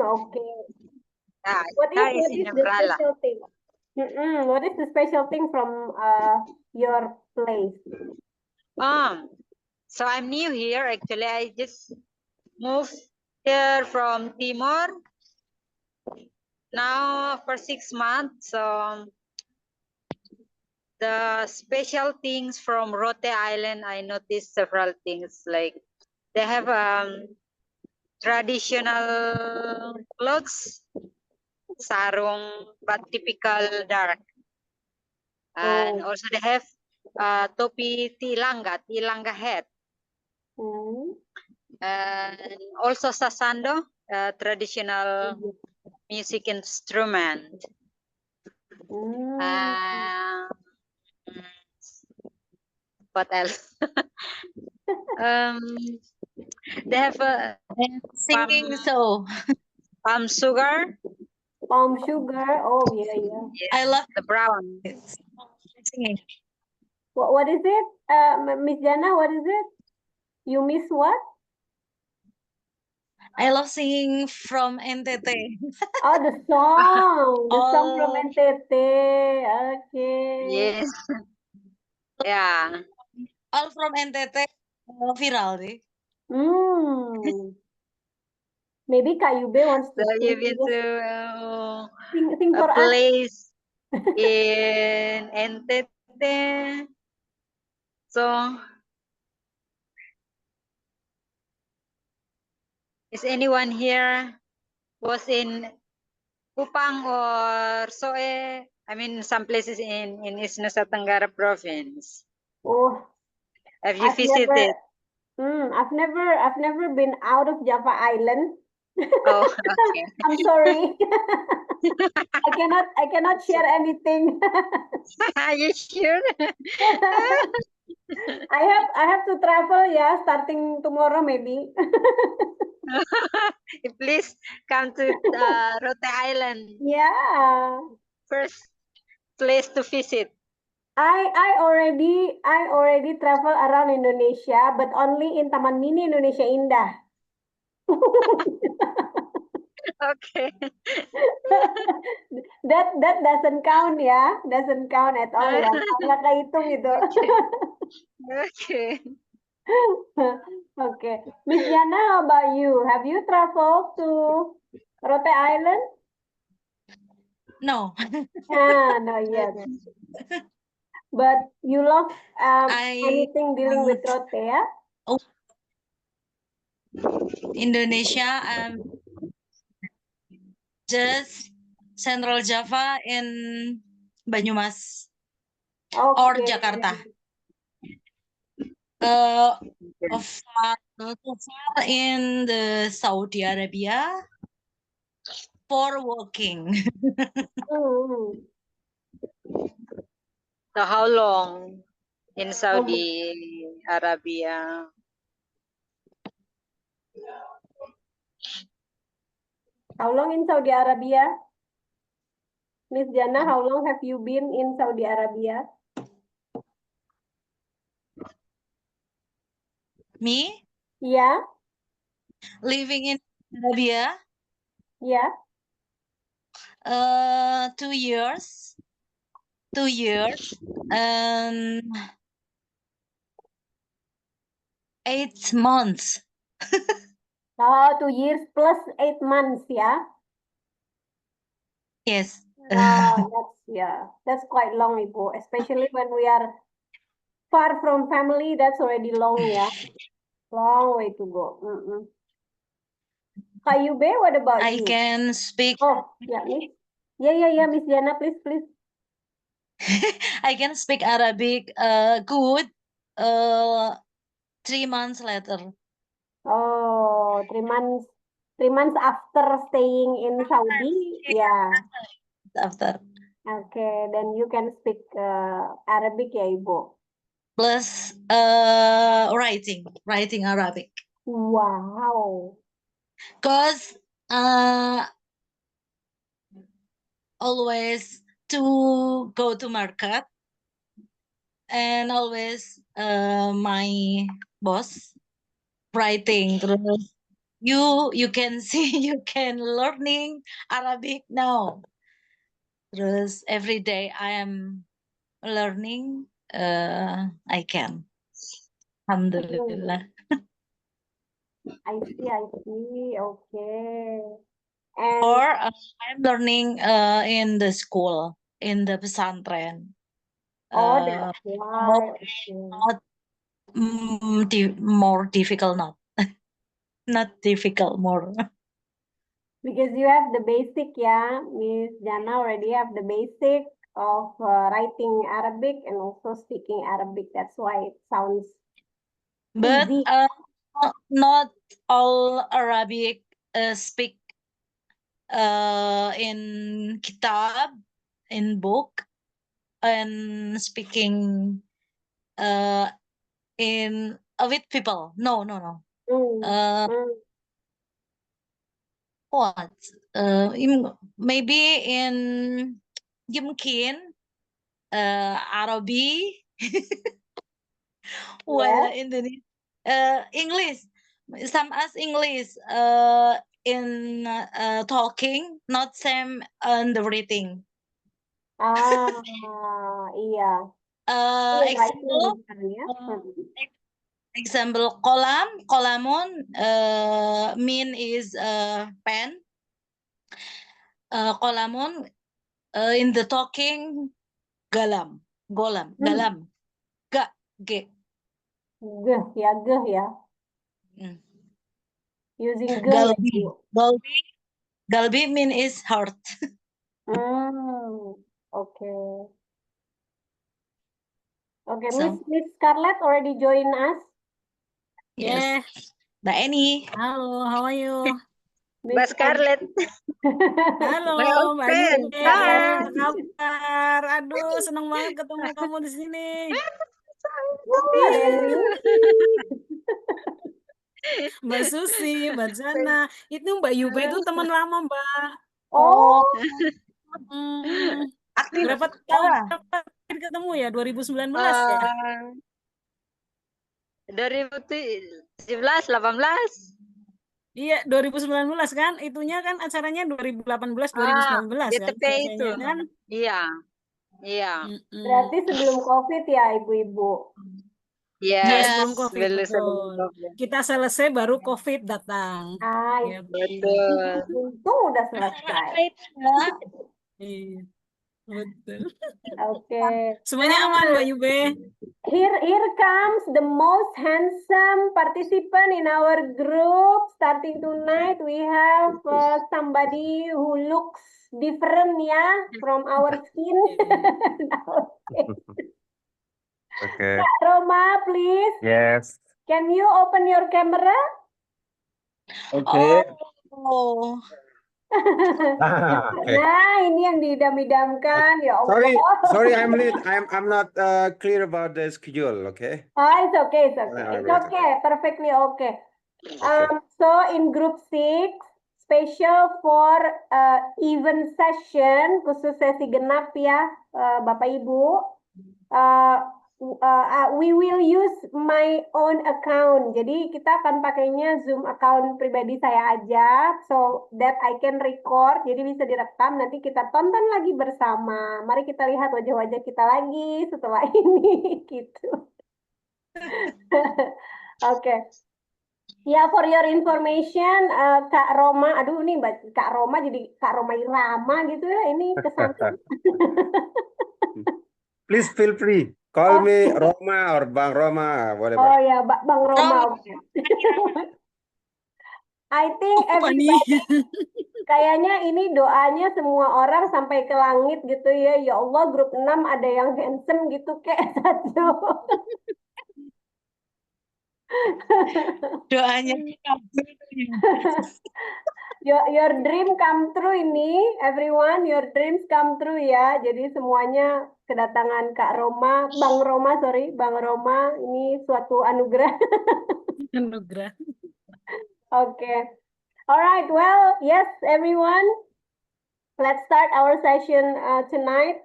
Okay. Ah, What Star is is in the umbrella. special thing? What is the special thing from your place? So I'm new here. Actually, I just moved here from Timor now for 6 months. So the special things from Rote Island, I noticed several things. Like they have traditional clothes, sarung, but typical dark. And Oh. also they have topi tilanga hat. And also sasando, traditional music instrument. What else? um, they have Singing so. palm sugar. Palm sugar. Oh yeah. Yes, I love the brown. singing. What is it? Miss Jana, what is it? You miss what? I love singing from NTT. Oh, the song. The song from All NTT. Okay. Yes. Yeah. all from NTT viral deh. Maybe Kak Yube wants to So sing. you've been Just to sing a for us. place in NTT. So is anyone here was in Kupang or Soe? I mean, some places in East Nusa Tenggara province. Oh, Have you I've visited? I've never been out of Java Island. Oh, okay. I'm sorry. I cannot share anything. Are you sure? I have to travel, yeah, starting tomorrow maybe. Please come to Rote Island. Yeah. First place to visit. I already travel around Indonesia, but only in Taman Mini Indonesia Indah. Okay. That doesn't count ya, doesn't count at all ya. Nggak kehitung itu. Okay. Okay. Miss Jana, how about you? Have you traveled to Rote Island? No. No yet. But you love anything dealing with Rote, ya? Oh, Indonesia, just Central Java in Banyumas or Okay. Jakarta. So far in the Saudi Arabia for working. So how long in Saudi Arabia? How long in Saudi Arabia? Miss Jana, how long have you been in Saudi Arabia? Me? Yeah. Living in Arabia? Yeah. 2 years. 2 years and 8 months. 2 years plus 8 months, yeah. Yes. That's quite long, Ibu. Especially when we are far from family, that's already long, yeah. Long way to go. Kak Yube, what about I you? can speak. Oh, yeah, Miss. Yeah, Miss Jana, please. I can speak Arabic good 3 months later. Oh, 3 months. 3 months after staying in Saudi, yeah. After. Okay, then you can speak Arabic, ya, Ibu. Plus writing Arabic. Wow. Because always to go to market and always my boss writing terus you can see you can learning Arabic now. Terus every day I am learning. I can. Alhamdulillah. I see. Okay. And Or I'm learning in the school, in the pesantren. oh, Uh, that's why. not more difficult, not difficult more. Because you have the basic, yeah. Miss Jana already have the basic of writing Arabic and also speaking Arabic. That's why it sounds But easy. not all Arabic speak in kitab, in book, and speaking in with people. No. Mm, Uh, mm. what? Maybe in يمكن Arabi, well, Yes. Indonesia, English. Some as English in talking, not same in the reading. Ah, iya. Iya, writing Example, different ya. example, kolamun mean is pen. Kolamun in the talking galam, galam, ga, ge. Geh ya. Mm. Using geh ya, Galbi, Bu. galbi mean is heart. Okay. Okay, So Miss Scarlett already join us. yes, Yeah. Mbak Eni. Halo, how are you? Mbak Miss Scarlett, Halo, my old Mbak friend. Yube. Hi. Apa kabar? Aduh, senang banget ketemu kamu di sini. Ada yang rindu. Mbak Susi, Mbak Jana. Itu Mbak Yube itu teman lama, Mbak. Oh, Hmm, Aktif. berapa tahun ketemu ya? 2019 ya? 2017, 18. Iya, 2019 kan? Itunya kan acaranya 2018, 2019 kan? DTP itu. Selesainya kan? Iya. Iya. berarti sebelum COVID ya, Ibu-ibu. Iya, Yes. sebelum COVID, Sebelum betul. COVID. Kita selesai baru COVID datang. Ah, Iya, Betul. untung udah selesai. iya, betul. Oke. Semuanya aman, Mbak Yube? Here comes the most handsome participant in our group. Starting tonight, we have somebody who looks different, yeah, from our skin. Okay. Kak Roma, please. Yes. Can you open your camera? Okay. Oh, Okay. Nah, ini yang diidam-idamkan, ya Allah. Sorry, I'm late. I'm not clear about the schedule. Okay. Oh, it's okay, it's okay. Yeah, It's right. okay, perfectly okay. Okay. So in group 6, special for event session, khusus sesi genap ya, Bapak Ibu. We will use my own account. Jadi kita akan pakainya Zoom account pribadi saya aja, so that I can record. Jadi bisa direkam, nanti kita tonton lagi bersama. Mari kita lihat wajah-wajah kita lagi setelah ini, gitu. Oke. Ya, for your information, Kak Roma, aduh nih Kak Roma jadi Kak Roma Irama gitu ya, ini kesan. Please feel free. Call me Roma or Bang Roma, whatever. Oh ya, Bang Roma. Oke. I think everybody, kayaknya ini doanya semua orang sampai ke langit gitu ya. Ya Allah, grup 6 ada yang handsome gitu kayak satu. doanya Your dream come true ini, everyone, your dreams come true ya. Jadi semuanya kedatangan Kak Roma, Bang Roma, ini suatu anugerah. Anugerah. Okay. All right. Well, yes, everyone. Let's start our session tonight.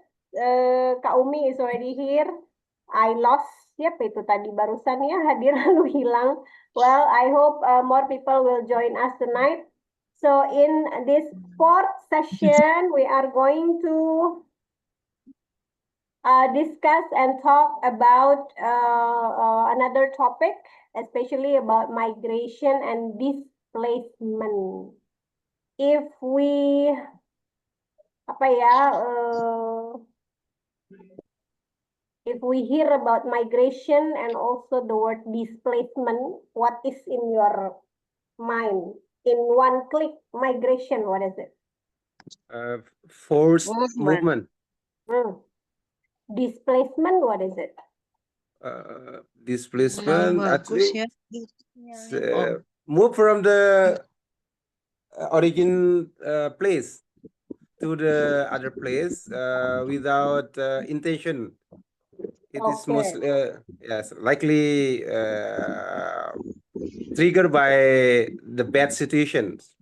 Kak Umi is already here. I lost Siapa itu tadi barusan ya hadir lalu hilang? Well, I hope more people will join us tonight. So in this fourth session, we are going to discuss and talk about another topic, especially about migration and displacement. If we if we hear about migration and also the word displacement, what is in your mind? In one click, migration, what is it? Forced Movement. movement. Displacement, what is it? Displacement, actually, Oh. move from the origin place to the other place without intention. It is Okay. mostly, yes, likely triggered by the bad situations.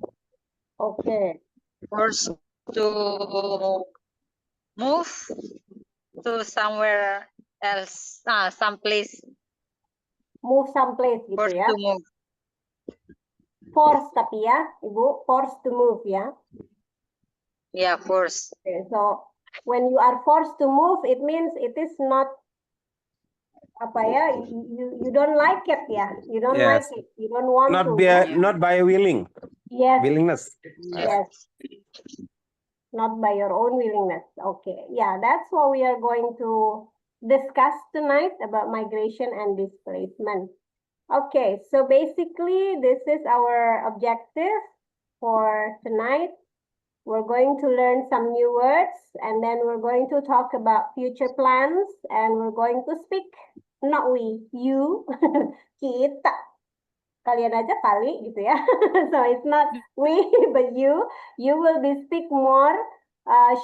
Okay. Forced to move to somewhere else, someplace. Move someplace gitu Forced ya. to move. Force tapi ya, Ibu. Forced to move ya. Yeah, forced. Okay, so when you are forced to move, it means it is not you don't like it ya. You don't like Yes. it. You don't want Not to. by not by Yes. willingness. Yes. Not by your own willingness. Okay. Yeah, that's what we are going to discuss tonight about migration and displacement. Okay, so basically this is our objective for tonight. We're going to learn some new words and then we're going to talk about future plans and we're going to speak, not we, you, kita. Kalian aja kali gitu ya. So it's not we, but you. You will be speak more,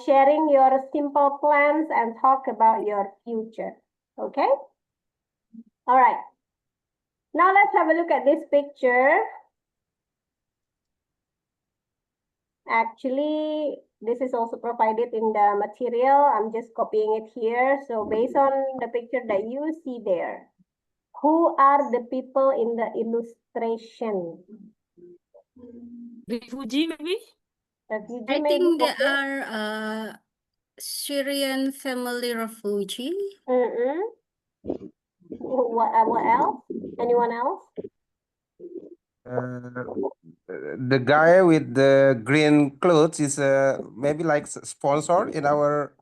sharing your simple plans and talk about your future. Okay? All right. Now let's have a look at this picture. Actually, this is also provided in the material. I'm just copying it here. So based on the picture that you see there, who are the people in the illustration? Refugee maybe? Refugee I maybe, think they okay. are Syrian family refugee. What else? Anyone else? The guy with the green clothes is maybe like sponsor in our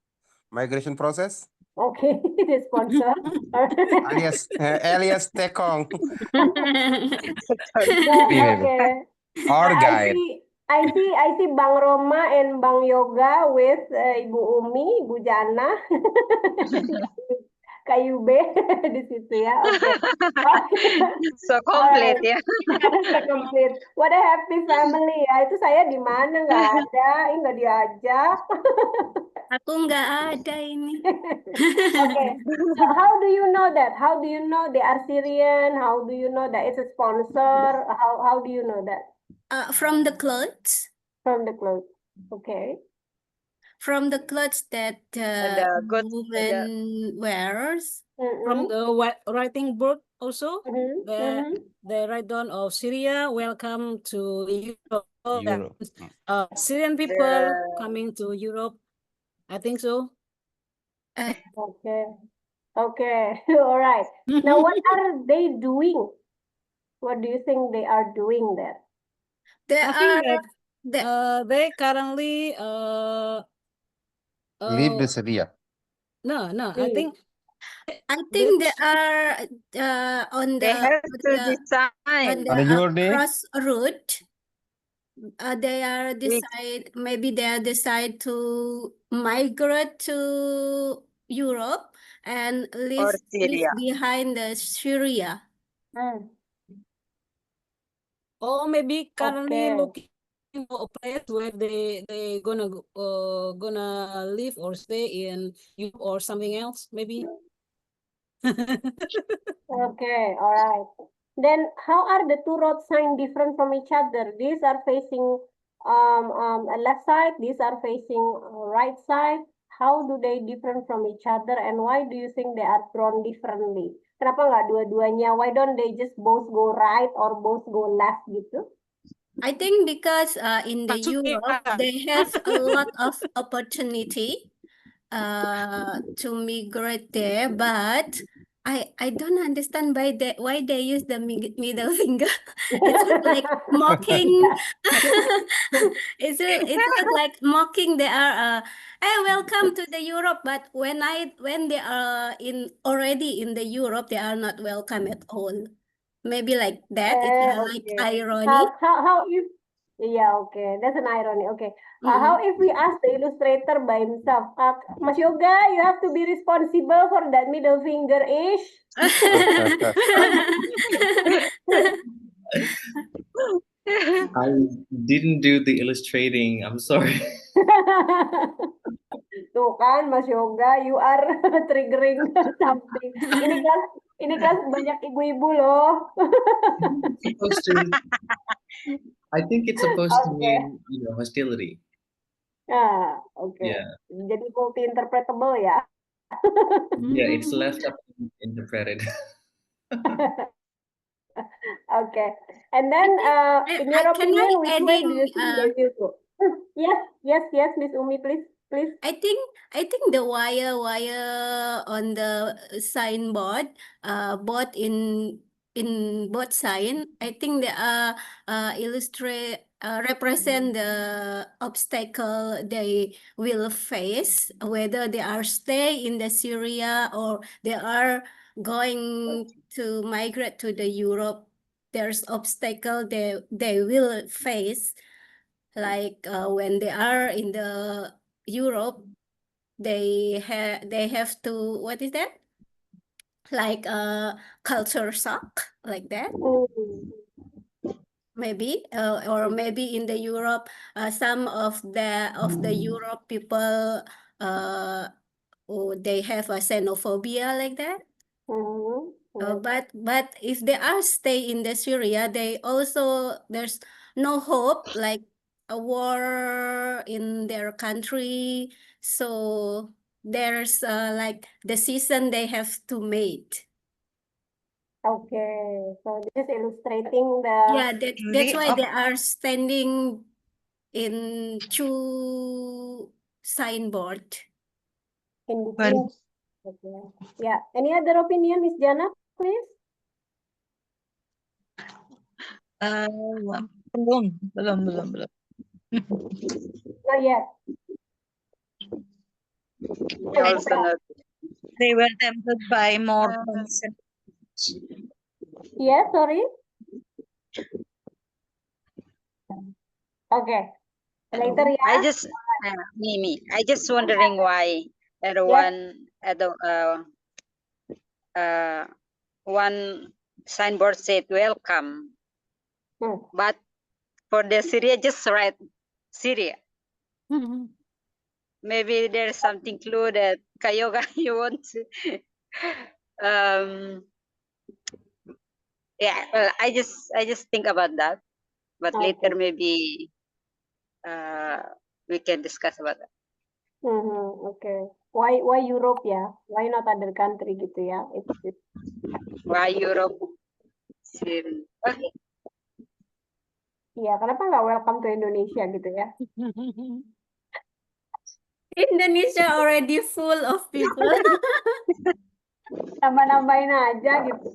migration process, Okay, the sponsor. alias Tekong. Okay. Or I guide. see Bang Roma and Bang Yoga with Ibu Umi, Ibu Jana, Kayu B di situ ya. Oke. So complete ya. So complete. What a happy family ya. Itu saya di mana nggak ada, nggak diajak. Aku nggak ada ini. Okay. So how do you know that? How do you know they are Syrian? How do you know that it's a sponsor? How do you know that? From the clothes. From the clothes. Okay. From the clothes that the good- woman wears. From the writing board also, they write down of Syria, welcome to Europe. Europe. Syrian people coming to Europe. I think so. Okay. Okay. All right. Now, what are they doing? What do you think they are doing there? They I think are that they currently Leave the Syria. no, I think they are on They the have to decide. On the journey. crossroad. They are decide to migrate to Europe and leave Syria. behind the Syria. or maybe currently Okay. looking for a place where they gonna live or stay in Europe or something else maybe. Okay. All right. Then, how are the two road signs different from each other? These are facing a left side. These are facing right side. How do they different from each other? And why do you think they are drawn differently? Kenapa nggak dua-duanya? Why don't they just both go right or both go left gitu? I think because in the Maksudnya, Europe they have a lot of opportunity to migrate there, but I don't understand why they use the middle finger. It's look like mocking. It's look like mocking. They are hey, welcome to the Europe, but when they are already in the Europe, they are not welcome at all. Maybe like that. It's like Okay. irony. How if yeah, okay, that's an irony. Okay. How if we ask the illustrator by himself, Mas Yoga, you have to be responsible for that middle finger ish. I didn't do the illustrating. I'm sorry. Tuh kan, Mas Yoga, you are triggering something. Ini kelas banyak ibu-ibu loh. Supposed to, I think it's supposed to Okay. mean, hostility. Okay. Yeah. Jadi multi-interpretable ya. Yeah, it's left up to be interpreted. Okay. And then, in your Can I opinion, which way do you adding, think they will go? Yes, Miss Umi, please. I think the wire on the signboard, both in both sign, I think they are represent the obstacle they will face, whether they are stay in the Syria or they are going to migrate to the Europe. There's obstacle they will face, like when they are in the Europe, they have to, what is that? Like a culture shock, like that. Maybe, or maybe in the Europe, some of the Europe people, they have a xenophobia like that. But if they are stay in the Syria, there's no hope, like a war in their country. So there's like decision they have to make. Okay, so this is illustrating the Yeah, that's why they are standing in two signboard. in between. Okay. Yeah. Any other opinion, Miss Jana, please? Belum. Not yet. Also not. They were tempted by more Yeah, sorry. Okay. Later, yeah. I just Mimi, I just wondering why one signboard said welcome, but for the Syria just write Syria. Maybe there's something clue that Kayoga you want to yeah, well, I just think about that, but later maybe we can discuss about that. Okay. Why Europe ya? Why not other country gitu ya? It's Why Europe? Okay. Iya, kenapa nggak welcome to Indonesia gitu ya? Indonesia already full of people. Tambah-nambahin aja gitu.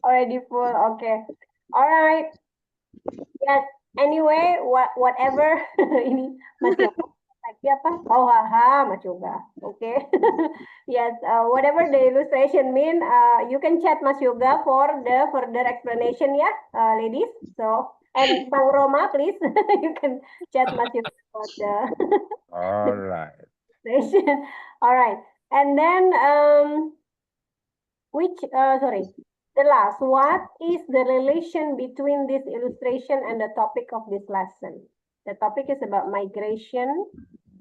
Already full. Okay. Alright. Yes. Anyway, whatever ini Mas Yoga lagi apa? Oh, haha, Mas Yoga. Okay. Yes. Whatever the illustration mean, you can chat Mas Yoga for the further explanation ya, ladies. So, and Bang Roma, please, you can chat Mas Yoga for the All right. illustration. All right. And then, the last, what is the relation between this illustration and the topic of this lesson? The topic is about migration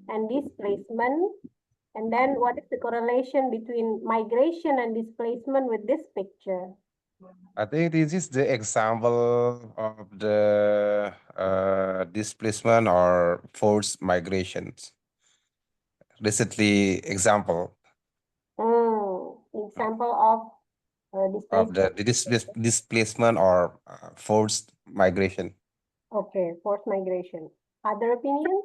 and displacement. And then what is the correlation between migration and displacement with this picture? I think this is the example of the displacement or forced migrations. Recently example. Example of of the displacement or forced migration. Okay, forced migration. Other opinions?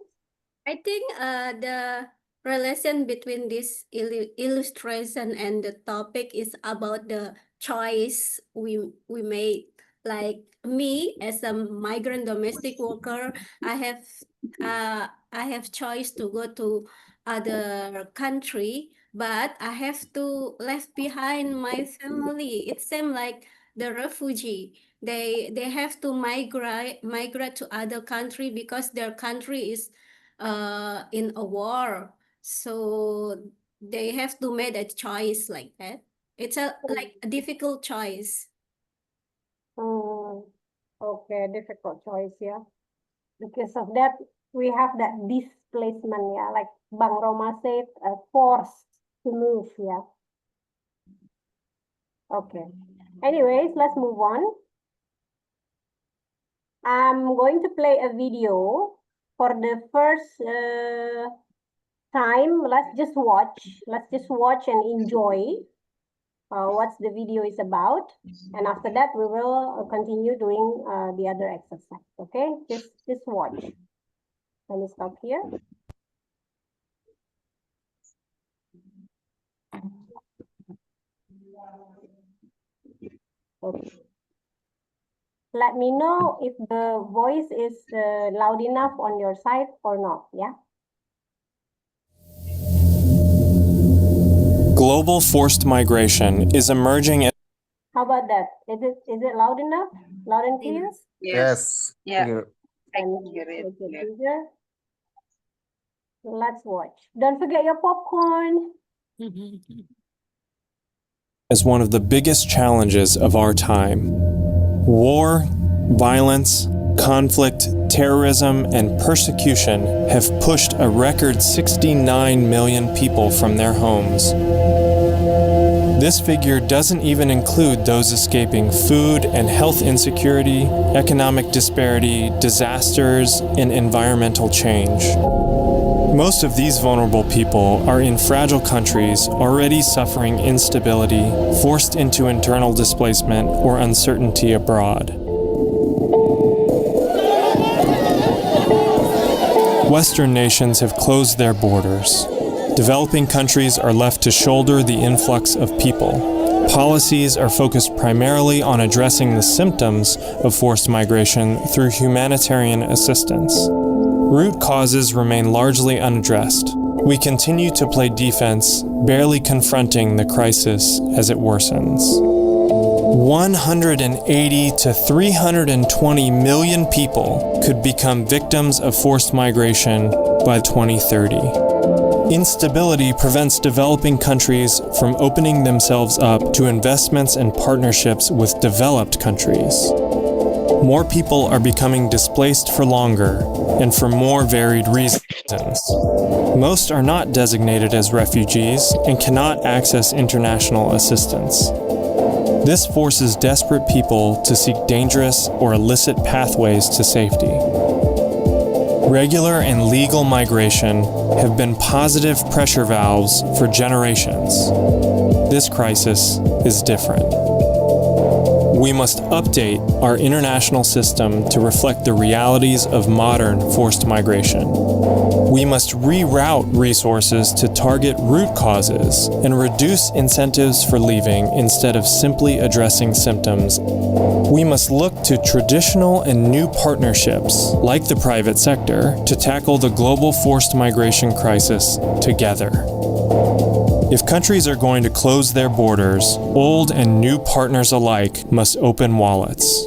I think the relation between this illustration and the topic is about the choice we made. Like me as a migrant domestic worker, I have choice to go to other country, but I have to left behind my family. It seems like the refugee. They have to migrate to other country because their country is in a war, so they have to make a choice like that. It's like a difficult choice. Okay, difficult choice, yeah. Because of that, we have that displacement, yeah, like Bang Roma said, forced to move, yeah. Okay. Anyways, let's move on. I'm going to play a video for the first time. Let's just watch and enjoy what the video is about. And after that, we will continue doing the other exercise. Okay, just watch. Let me stop here. Okay. Let me know if the voice is loud enough on your side or not, yeah? Global forced migration is emerging. How about that? Is it loud enough? Loud and clear? Yes. Yeah. Clear. I And can hear it. make it Yeah. bigger. Let's watch. Don't forget your popcorn. As one of the biggest challenges of our time. War, violence, conflict, terrorism, and persecution have pushed a record 69 million people from their homes. This figure doesn't even include those escaping food and health insecurity, economic disparity, disasters, and environmental change. Most of these vulnerable people are in fragile countries already suffering instability, forced into internal displacement, or uncertainty abroad. Western nations have closed their borders. Developing countries are left to shoulder the influx of people. Policies are focused primarily on addressing the symptoms of forced migration through humanitarian assistance. Root causes remain largely unaddressed. We continue to play defense, barely confronting the crisis as it worsens. 180 to 320 million people could become victims of forced migration by 2030. Instability prevents developing countries from opening themselves up to investments and partnerships with developed countries. More people are becoming displaced for longer and for more varied reasons. Most are not designated as refugees and cannot access international assistance. This forces desperate people to seek dangerous or illicit pathways to safety. Regular and legal migration have been positive pressure valves for generations. This crisis is different. We must update our international system to reflect the realities of modern forced migration. We must reroute resources to target root causes and reduce incentives for leaving instead of simply addressing symptoms. We must look to traditional and new partnerships, like the private sector, to tackle the global forced migration crisis together. If countries are going to close their borders, old and new partners alike must open wallets.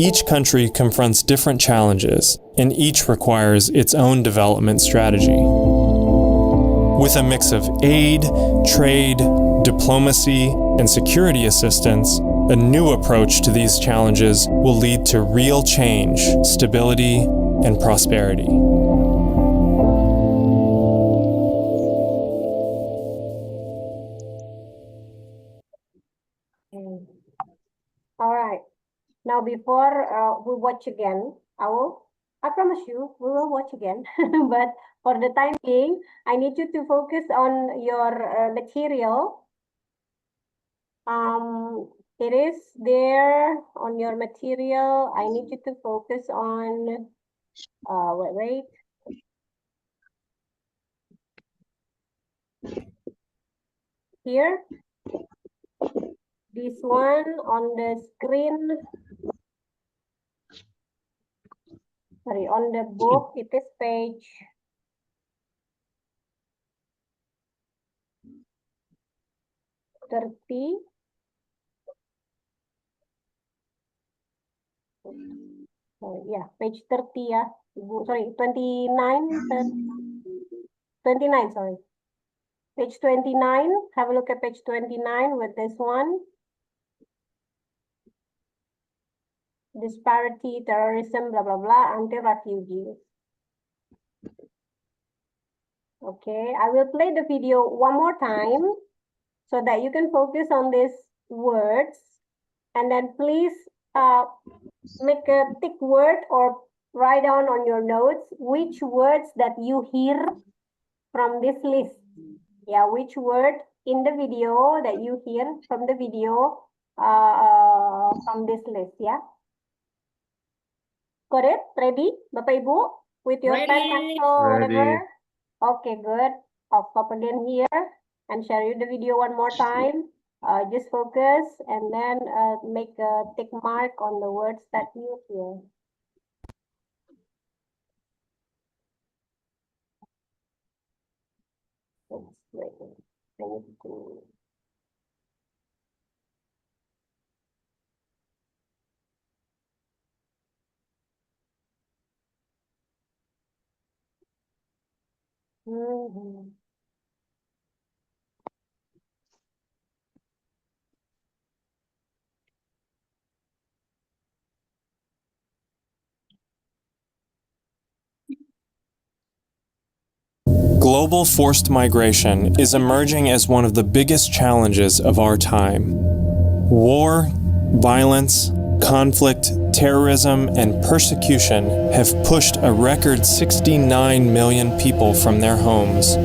Each country confronts different challenges, and each requires its own development strategy. With a mix of aid, trade, diplomacy, and security assistance, a new approach to these challenges will lead to real change, stability, and prosperity. All right. Now, before we watch again, I promise you, we will watch again. But for the time being, I need you to focus on your material. It is there on your material. I need you to focus on, wait. Here, this one on the screen. Sorry, on the book, it is page 30. Sorry, yeah, page 30 ya. Sorry, 29, 29, sorry. Page 29, have a look at page 29 with this one. Disparity, terrorism, blah, blah, blah, anti-refugees. Okay, I will play the video one more time so that you can focus on these words. And then please make a tick word or write down on your notes which words that you hear from this list. Yeah, which word in the video that you hear from the video from this list, yeah. Got it? Ready? Bapak Ibu? With your pen, pencil, whatever? Ready. Okay, good. I'll stop again here and share you the video one more time. Just focus and then make a tick mark on the words that you hear. Oops, wait. I need to... Mhm. Global forced migration is emerging as one of the biggest challenges of our time. War, violence, conflict, terrorism, and persecution have pushed a record 69 million people from their homes.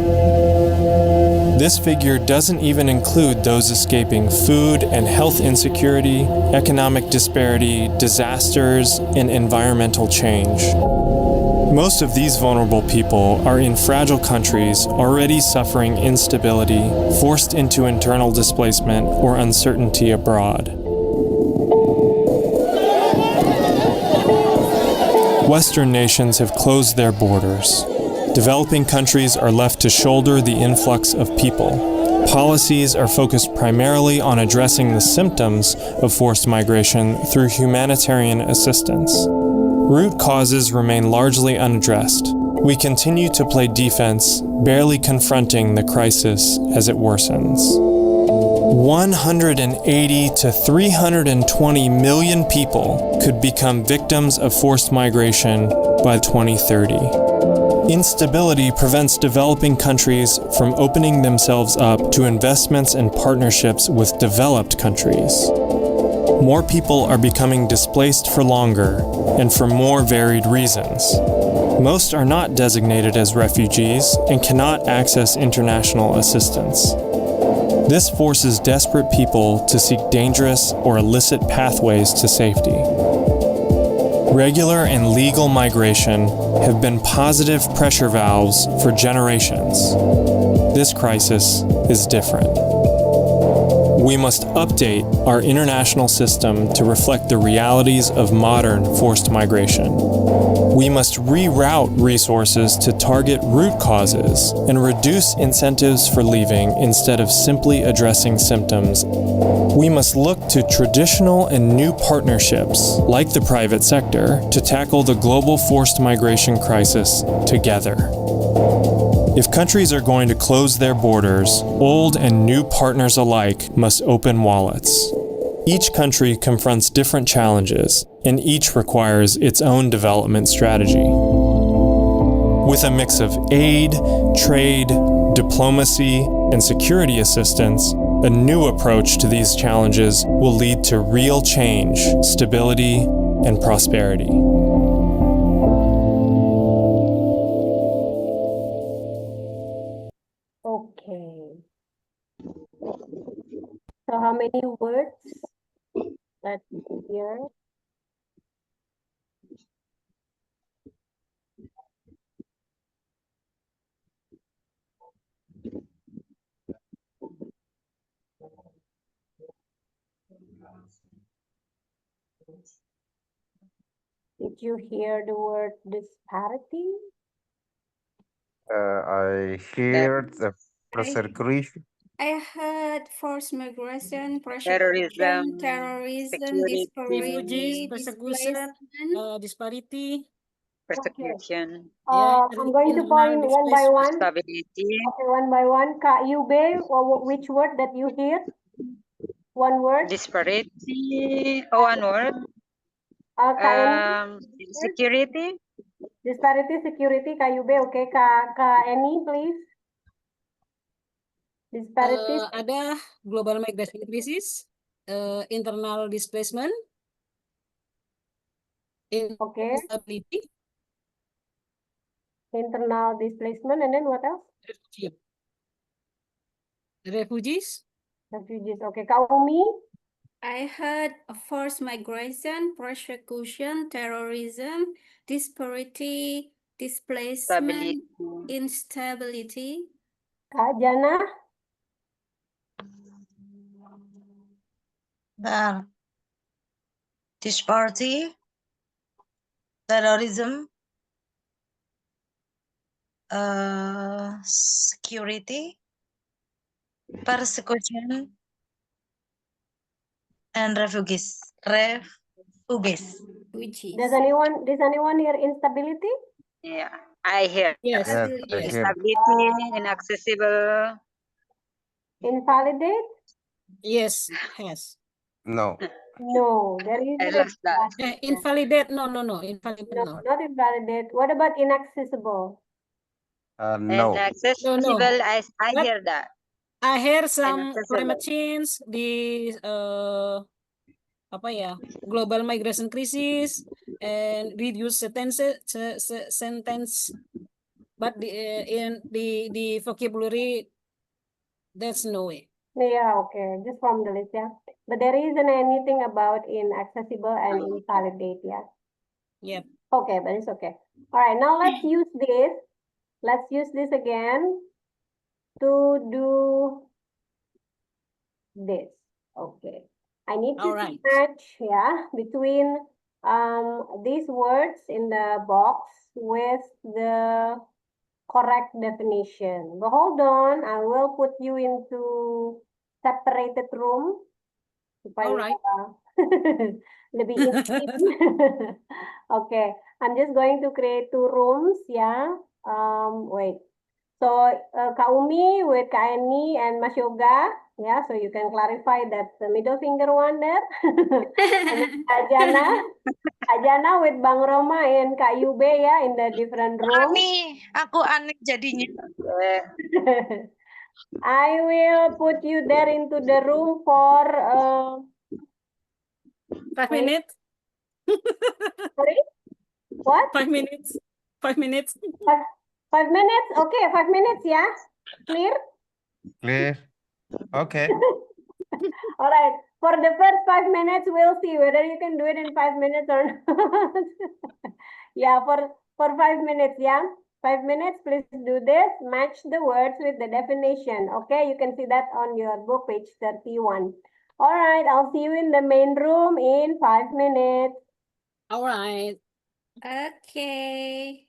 This figure doesn't even include those escaping food and health insecurity, economic disparity, disasters, and environmental change. Most of these vulnerable people are in fragile countries already suffering instability, forced into internal displacement, or uncertainty abroad. Western nations have closed their borders. Developing countries are left to shoulder the influx of people. Policies are focused primarily on addressing the symptoms of forced migration through humanitarian assistance. Root causes remain largely unaddressed. We continue to play defense, barely confronting the crisis as it worsens. 180 to 320 million people could become victims of forced migration by 2030. Instability prevents developing countries from opening themselves up to investments and partnerships with developed countries. More people are becoming displaced for longer and for more varied reasons. Most are not designated as refugees and cannot access international assistance. This forces desperate people to seek dangerous or illicit pathways to safety. Regular and legal migration have been positive pressure valves for generations. This crisis is different. We must update our international system to reflect the realities of modern forced migration. We must reroute resources to target root causes and reduce incentives for leaving instead of simply addressing symptoms. We must look to traditional and new partnerships, like the private sector, to tackle the global forced migration crisis together. If countries are going to close their borders, old and new partners alike must open wallets. Each country confronts different challenges, and each requires its own development strategy. With a mix of aid, trade, diplomacy, and security assistance, a new approach to these challenges will lead to real change, stability, and prosperity. Okay. So how many words? Let's see here. Did you hear the word disparity? I hear the persecution. I heard forced migration, Terrorism, persecution, terrorism, security, Refugees, disparity, persecution, displacement. disparity. persecution, Yeah, I'm going to internal point one by displacement. one. stability, Okay, one by one. Kak Yube, which word that you hear? One word. disparity, one word, Kak Eni, security, disparity, security, Kak Yube. Okay, Kak Eni, please. Disparity. Ada global migration crisis, internal displacement, Okay. instability, Internal displacement, and then what else? refugees, Refugees. Okay, Kak Umi. I heard forced migration, persecution, terrorism, disparity, displacement, stability, instability. Kak Jana. Disparity, terrorism, security, persecution, and refugees. Refugees. Does anyone hear instability? yeah, I hear. yes, Yes, I Yes. hear. Instability, inaccessible, Invalidate? yes, has. No. No, there is I a lost that. last one. Invalidate, no, invalidate, No, no. not invalidate. What about inaccessible? No. Inaccessible, I But- hear that. I hear some Inaccessible. climate change, di apa ya, global migration crisis, and reduce sentence, but in the vocabulary, that's no way. Yeah, okay, just from the list, yeah. But there isn't anything about inaccessible and invalidate, yeah. Yep. Okay, but it's okay. All right, now let's use this. Let's use this again to do this. Okay. I need to All right. match, yeah, between these words in the box with the correct definition. But hold on, I will put you into separated room supaya All right. lebih intim. Okay, I'm just going to create 2 rooms, yeah. Wait. So Kak Umi with Kak Eni and Mas Yoga, yeah, so you can clarify that the middle finger one there. And then Kak Jana with Bang Roma and Kak Yube, yeah, in the different room. Aku aneh jadinya. I will put you there into the room for 5 wait. minutes. Sorry? What? 5 minutes. 5 minutes. 5 minutes? Okay, 5 minutes, yeah? Clear? Clear? Okay. All right. For the first 5 minutes, we'll see whether you can do it in 5 minutes or not. Yeah, for 5 minutes, yeah? 5 minutes, please do this. Match the words with the definition. Okay, you can see that on your book, page 31. All right, I'll see you in the main room in 5 minutes. All right. Okay.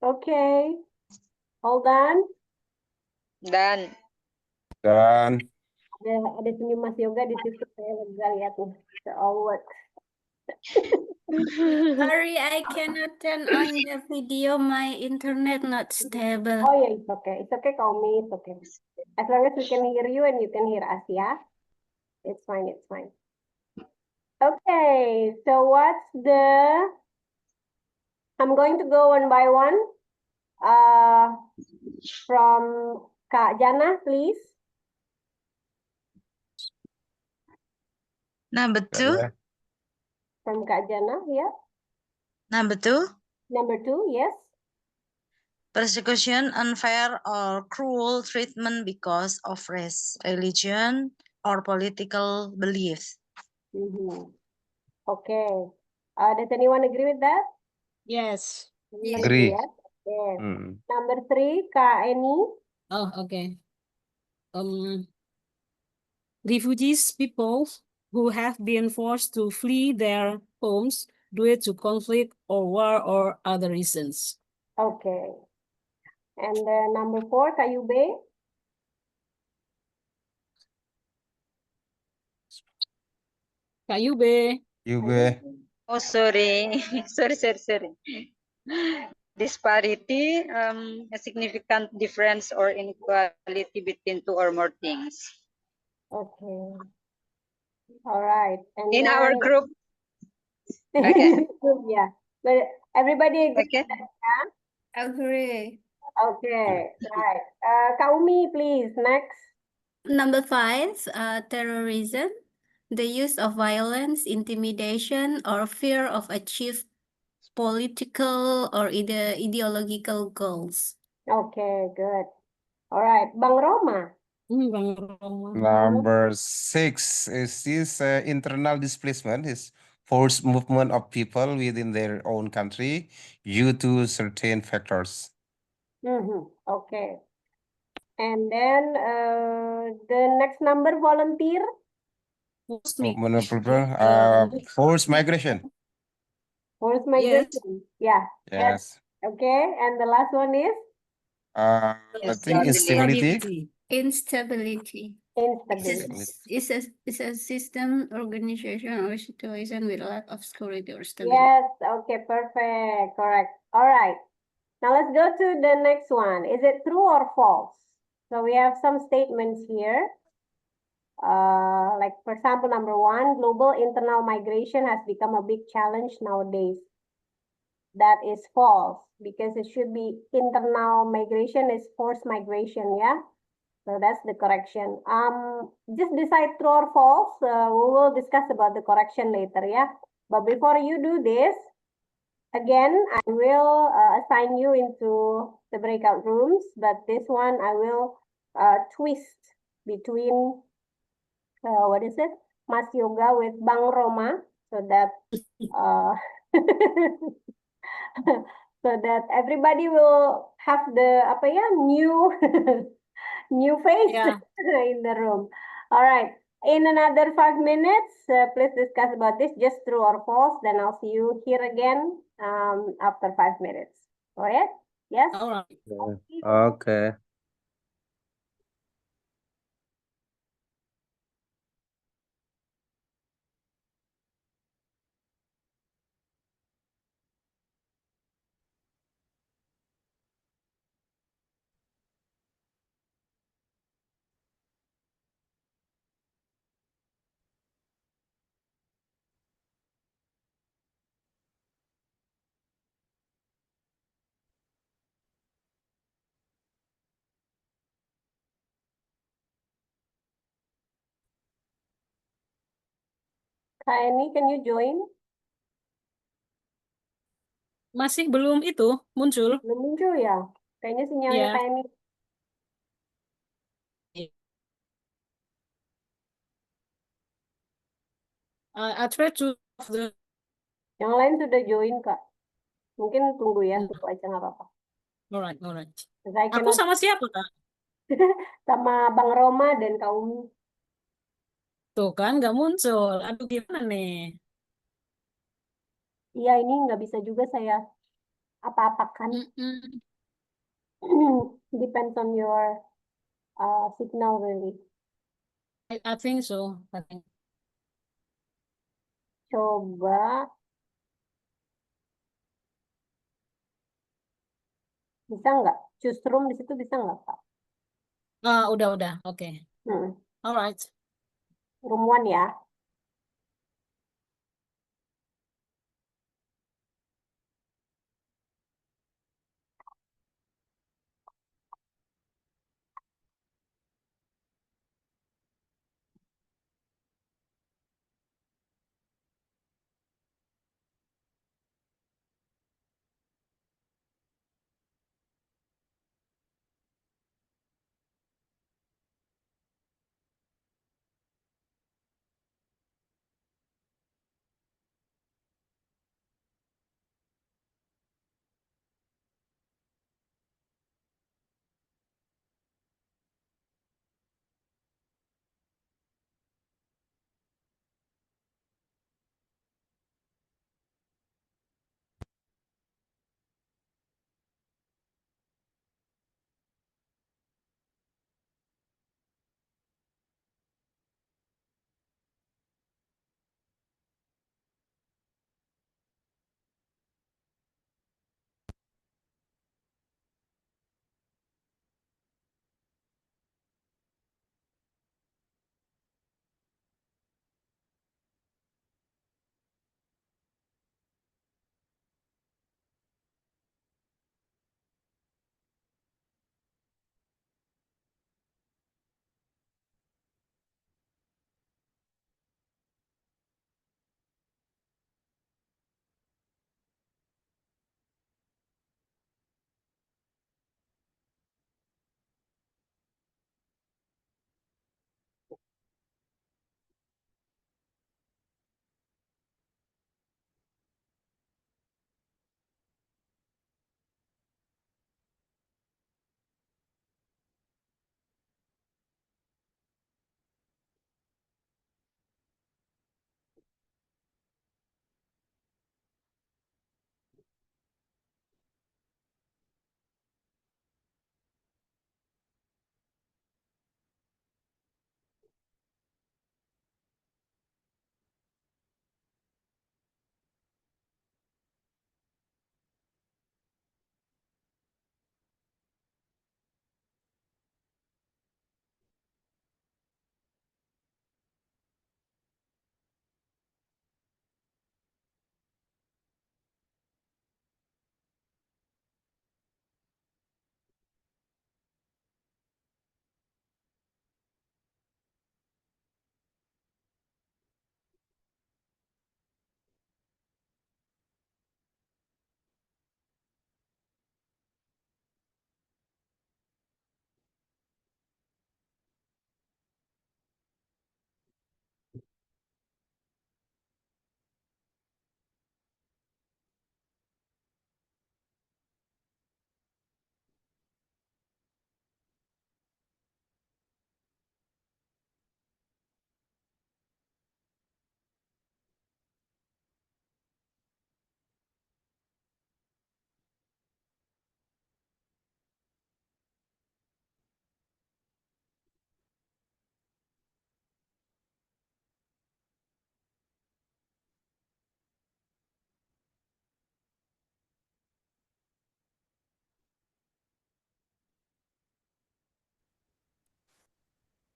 Okay. All done? Dan Dan Ada senyum Mas Yoga di situ, saya lega lihatnya. So all works. Sorry, I cannot turn on the video. My internet not stable. Oh yeah, it's okay. It's okay, Kaumi. It's okay. As long as we can hear you and you can hear us, yeah? It's fine, it's fine. Okay, so I'm going to go one by one. From Kak Jana, please. Number two. ya. From Kak Jana, yeah. Number two. Number 2, yes. Persecution, unfair or cruel treatment because of race, religion, or political beliefs. Okay. Does anyone agree with that? Yes. Yes. Agree. Yes. Yes. Hmm. Number 3, Kak Eni. Oh, okay. Refugees people who have been forced to flee their homes due to conflict or war or other reasons. Okay. And number 4, Kak Yube. Kak Yube. Yube. oh sorry, sorry. Disparity, a significant difference or inequality between two or more things. Okay. All right. And In our then- group, okay. Yeah. But everybody agree Okay. with that, yeah? Agree. Okay. Right. Kak Umi, please. Next. Number 5, terrorism, the use of violence, intimidation, or fear of achieve political or ideological goals. Okay, good. All right. Bang Roma. Bang Roma. Number 6 is this internal displacement, is forced movement of people within their own country due to certain factors. Okay. And then the next number, volunteer. Movement of people, forced migration. Forced Yes. migration. Yeah. Yes. Okay. And the last one is I think instability. Instability. instability. It's a system, organization, or situation with lack of security or stability. Yes. Okay. Perfect. Correct. All right. Now let's go to the next one. Is it true or false? So we have some statements here. Like for example, number 1, global internal migration has become a big challenge nowadays. That is false because it should be internal migration is forced migration, yeah? So that's the correction. Just decide true or false. We will discuss about the correction later, yeah? But before you do this, again, I will assign you into the breakout rooms, but this one I will twist between, what is it? Mas Yoga with Bang Roma, so that so that everybody will have the apa ya new new face Yeah. in the room. All right. In another 5 minutes, please discuss about this, just true or false. Then I'll see you here again after 5 minutes. All right? Yes? All right. Okay. Kak Eni, can you join? Masih belum itu muncul. Belum muncul ya? Kayaknya sinyalnya Iya. Kak Eni. I try to the Yang lain sudah join, Kak. Mungkin tunggu ya, Hmm. tunggu aja nggak apa-apa. alright. Saya Aku sama siapa, Kak? sama Bang Roma dan Kak Umi. Tuh kan nggak muncul. Aduh gimana nih? Iya, ini nggak bisa juga saya apa-apa kan. Mm-mm. Depends on your signal really. I think so. I think. Coba bisa nggak? Choose room di situ bisa nggak, Kak? Udah. Oke. Hmm. Alright. Room 1 ya.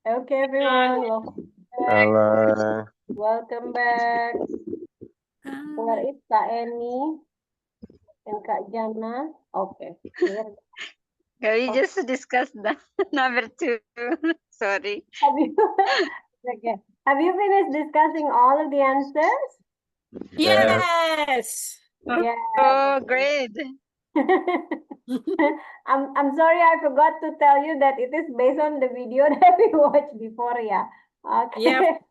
Okay, everyone. Halo. Welcome back. Where is Kak Eni and Kak Jana? Okay. Here. We just discussed the number 2. Sorry. Have you okay. Have you finished discussing all of the answers? Yes. Yeah. Oh, great. I'm sorry I forgot to tell you that it is based on the video that we watched before, yeah. Okay. Yep.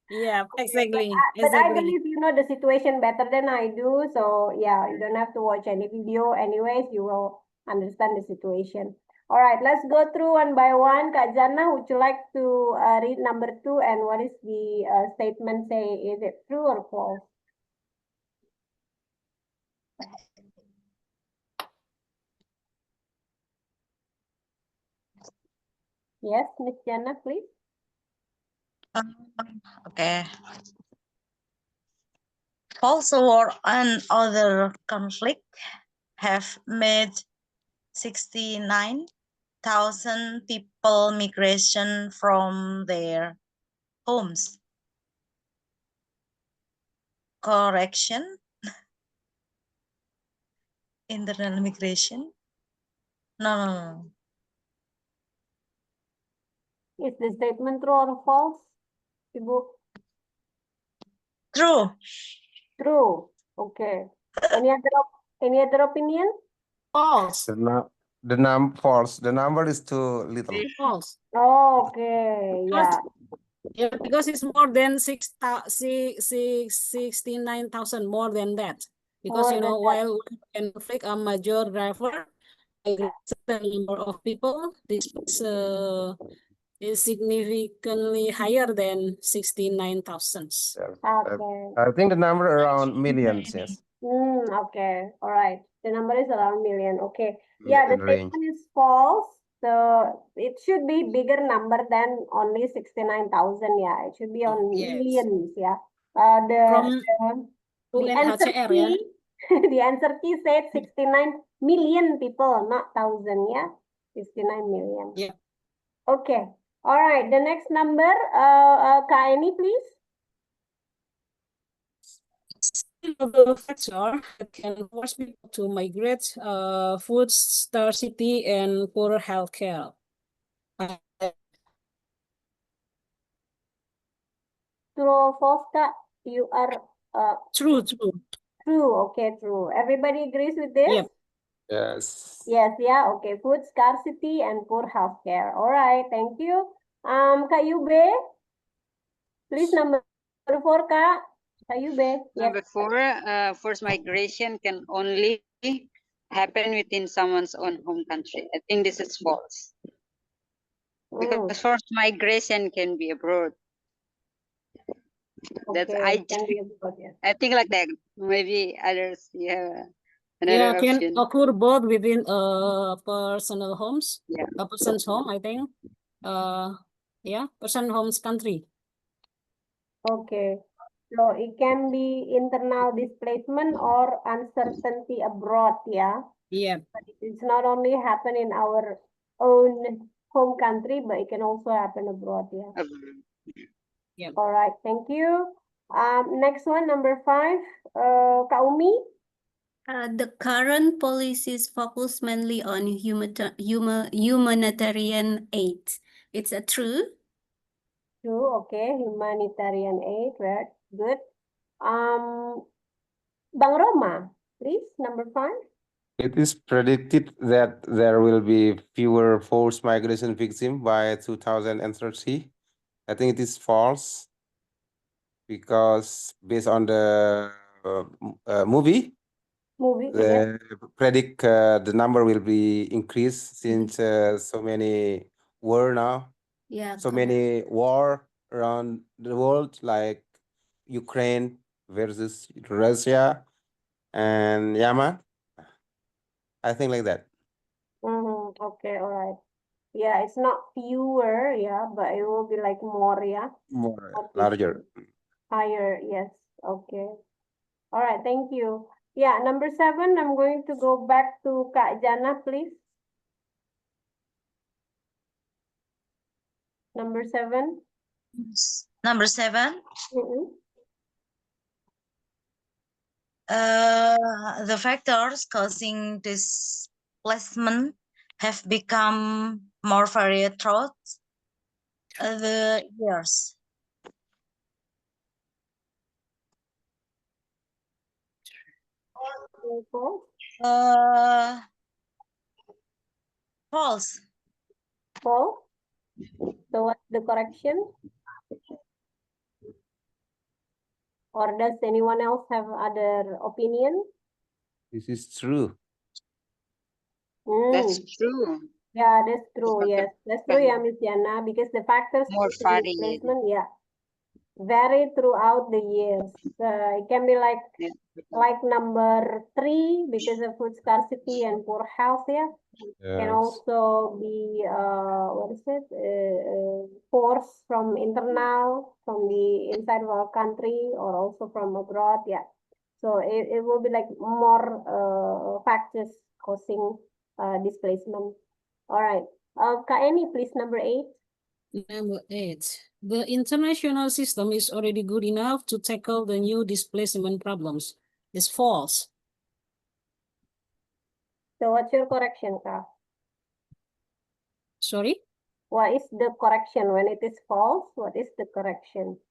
Yeah, exactly. But I Exactly. believe you know the situation better than I do. So yeah, you don't have to watch any video. Anyways, you will understand the situation. All right, let's go through one by one. Kak Jana, would you like to read number 2 and what is the statement say? Is it true or false? Yes, Miss Jana, please. Okay. False war and other conflict have made 69,000 people migration from their homes. Correction. Internal migration. No. Is the statement true or false? Ibu? True. True. Okay. Any other opinion? False. False. The number is too little. False. Oh, okay. Yeah. Yeah, because it's more than 69,000, more than that. Because More you than know, that. while in conflict, a major driver, a certain number of people, this is significantly higher than 69,000. Okay. I think the number around millions, yes. Okay. All right. The number is around million. Okay. Yeah, the Million range. statement is false. So it should be bigger number than only 69,000. Yeah, it should be on Yes. millions. Yeah. From The answer UNHCR, yeah. key, the answer key said 69 million people, not thousand. Yeah, 69 million. Yeah. Okay. All right. The next number, Kak Eni, please. Another factor that can force people to migrate, food scarcity and poor healthcare. True or false, Kak? You are True. true. Okay, true. Everybody agrees with this? Yep. Yes. Yes, yeah. Okay. Food scarcity and poor healthcare. All right. Thank you. Kak Yube, please number 4, Kak. Kak Yube. Yes. Number 4, forced migration can only happen within someone's own home country. I think this is false. Because forced migration can be abroad. That's Okay. Can be abroad, yes. I think like that. Maybe others, yeah. Yeah, Another can option. occur both within personal homes, Yeah. a person's home, I think. Yeah, person home's country. Okay. So it can be internal displacement or uncertainty abroad, yeah. Yeah. But it's not only happen in our own home country, but it can also happen abroad, yeah. Yeah. All right, thank you. Next one, number 5, Kak Umi. The current policies focus mainly on humanitarian aid. It's a true. True, okay, humanitarian aid, right? Good. Bang Roma, please, number 5. It is predicted that there will be fewer forced migration victims by 2030. I think it is false because based on the movie, Yes. predict the number will be increased since so many war now, Yeah, so correct. many war around the world, like Ukraine versus Russia and Yemen. I think like that. Okay, all right. Yeah, it's not fewer, yeah, but it will be like more, yeah. More Not larger. higher, yes. Okay. All right, thank you. Yeah, number 7, I'm going to go back to Kak Jana, please. Number 7. Number 7. Mm-mm. The factors causing displacement have become more varied throughout the years. False. False. So what's the correction? Or does anyone else have other opinion? This is true. That's true. Yeah, that's true. But the- Yes, that's true. Yeah, Miss Jana, because the factors More to varied. displacement, yeah, vary throughout the years. It can be like number 3 because of food scarcity and poor health. Yeah, can Yes. also be force from internal, from the inside of our country, or also from abroad. Yeah, so it will be like more factors causing displacement. All right, Kak Eni, please, number 8. Number 8. The international system is already good enough to tackle the new displacement problems. It's false. So what's your correction, Kak? Sorry? What is the correction when it is false? What is the correction?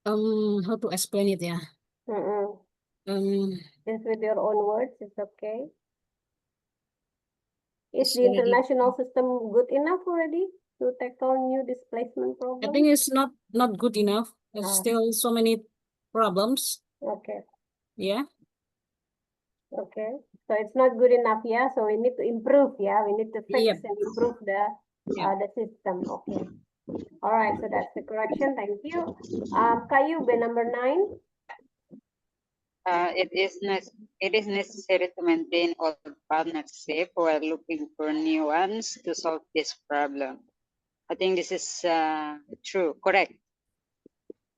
How to explain it, yeah? Just with your own words, it's okay. Is It's the already- international system good enough already to tackle new displacement I problems? think it's not good enough. There's Ah. still so many problems. Okay, Yeah. okay. So it's not good enough, yeah. So we need to improve, yeah. We need to fix Yep. and improve the system. Okay. All right. So that's the correction. Thank you. Kayube, number 9. It is necessary to maintain all partnership while looking for new ones to solve this problem. I think this is true, correct.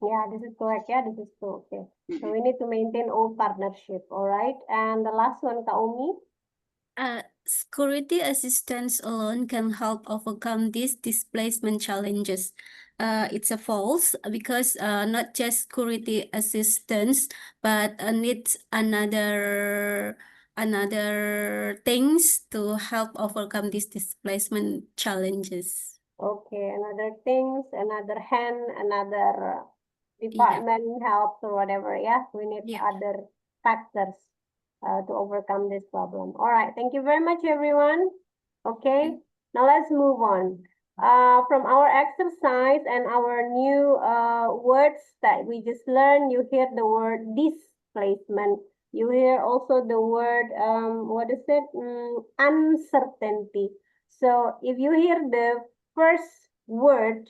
Yeah, this is correct. Yeah, this is true. Okay. So we need to maintain all partnership. All right. And the last one, Kak Umi. Security assistance alone can help overcome these displacement challenges. It's a false because not just security assistance, but needs another things to help overcome these displacement challenges. Okay, another things, another hand, another department helps or whatever. Yeah, we need Yeah. other factors to overcome this problem. All right, thank you very much, everyone. Okay, now let's move on. From our exercise and our new words that we just learned, you hear the word displacement. You hear also the word, what is it? Uncertainty. So if you hear the first word,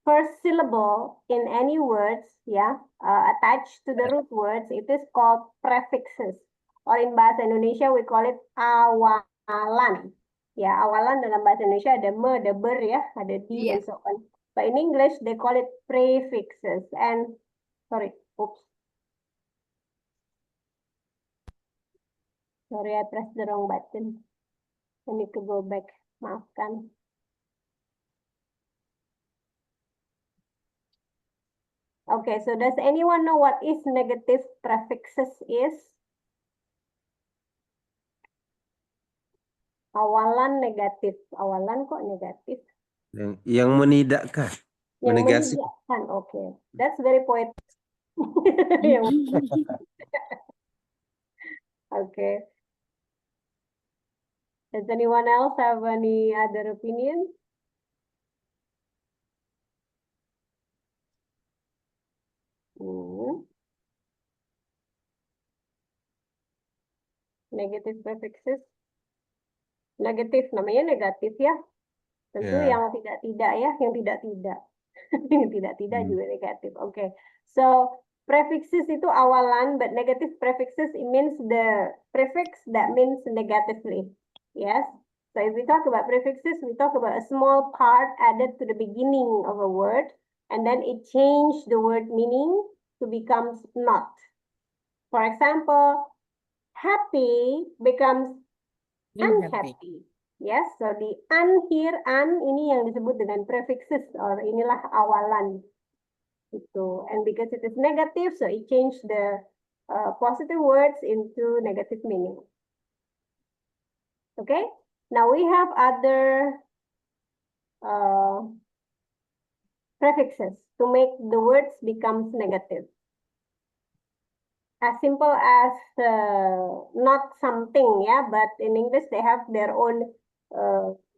first syllable in any words, yeah, attached to the root words, it is called prefixes. Or in bahasa Indonesia, we call it awalan. Ya, awalan dalam bahasa Indonesia ada me, ada ber, ya, ada di, and so on. But in English, they call it prefixes. And, sorry, oops. Sorry, I pressed the wrong button. I need to go back. Maafkan. Okay, so does anyone know what is negative prefixes is? Awalan negatif. Awalan kok negatif? Yang menidakkan. Yang Menegasi. menidakkan. Okay, that's very poetic. Okay. Does anyone else have any other opinion? Negative prefixes. Negatif namanya negatif ya. Tentu Yeah. yang tidak-tidak ya, yang tidak-tidak. Yang tidak-tidak juga negatif. Okay. So prefixes itu awalan, but negative prefixes it means the prefix that means negatively. Yes. So if we talk about prefixes, we talk about a small part added to the beginning of a word, and then it changed the word meaning to becomes not. For example, happy becomes unhappy. Yes, so the an here, an ini yang disebut dengan prefixes, or inilah awalan. Itu. And because it is negative, so it changed the positive words into negative meaning. Okay, now we have other prefixes to make the words becomes negative. As simple as not something, yeah, but in English they have their own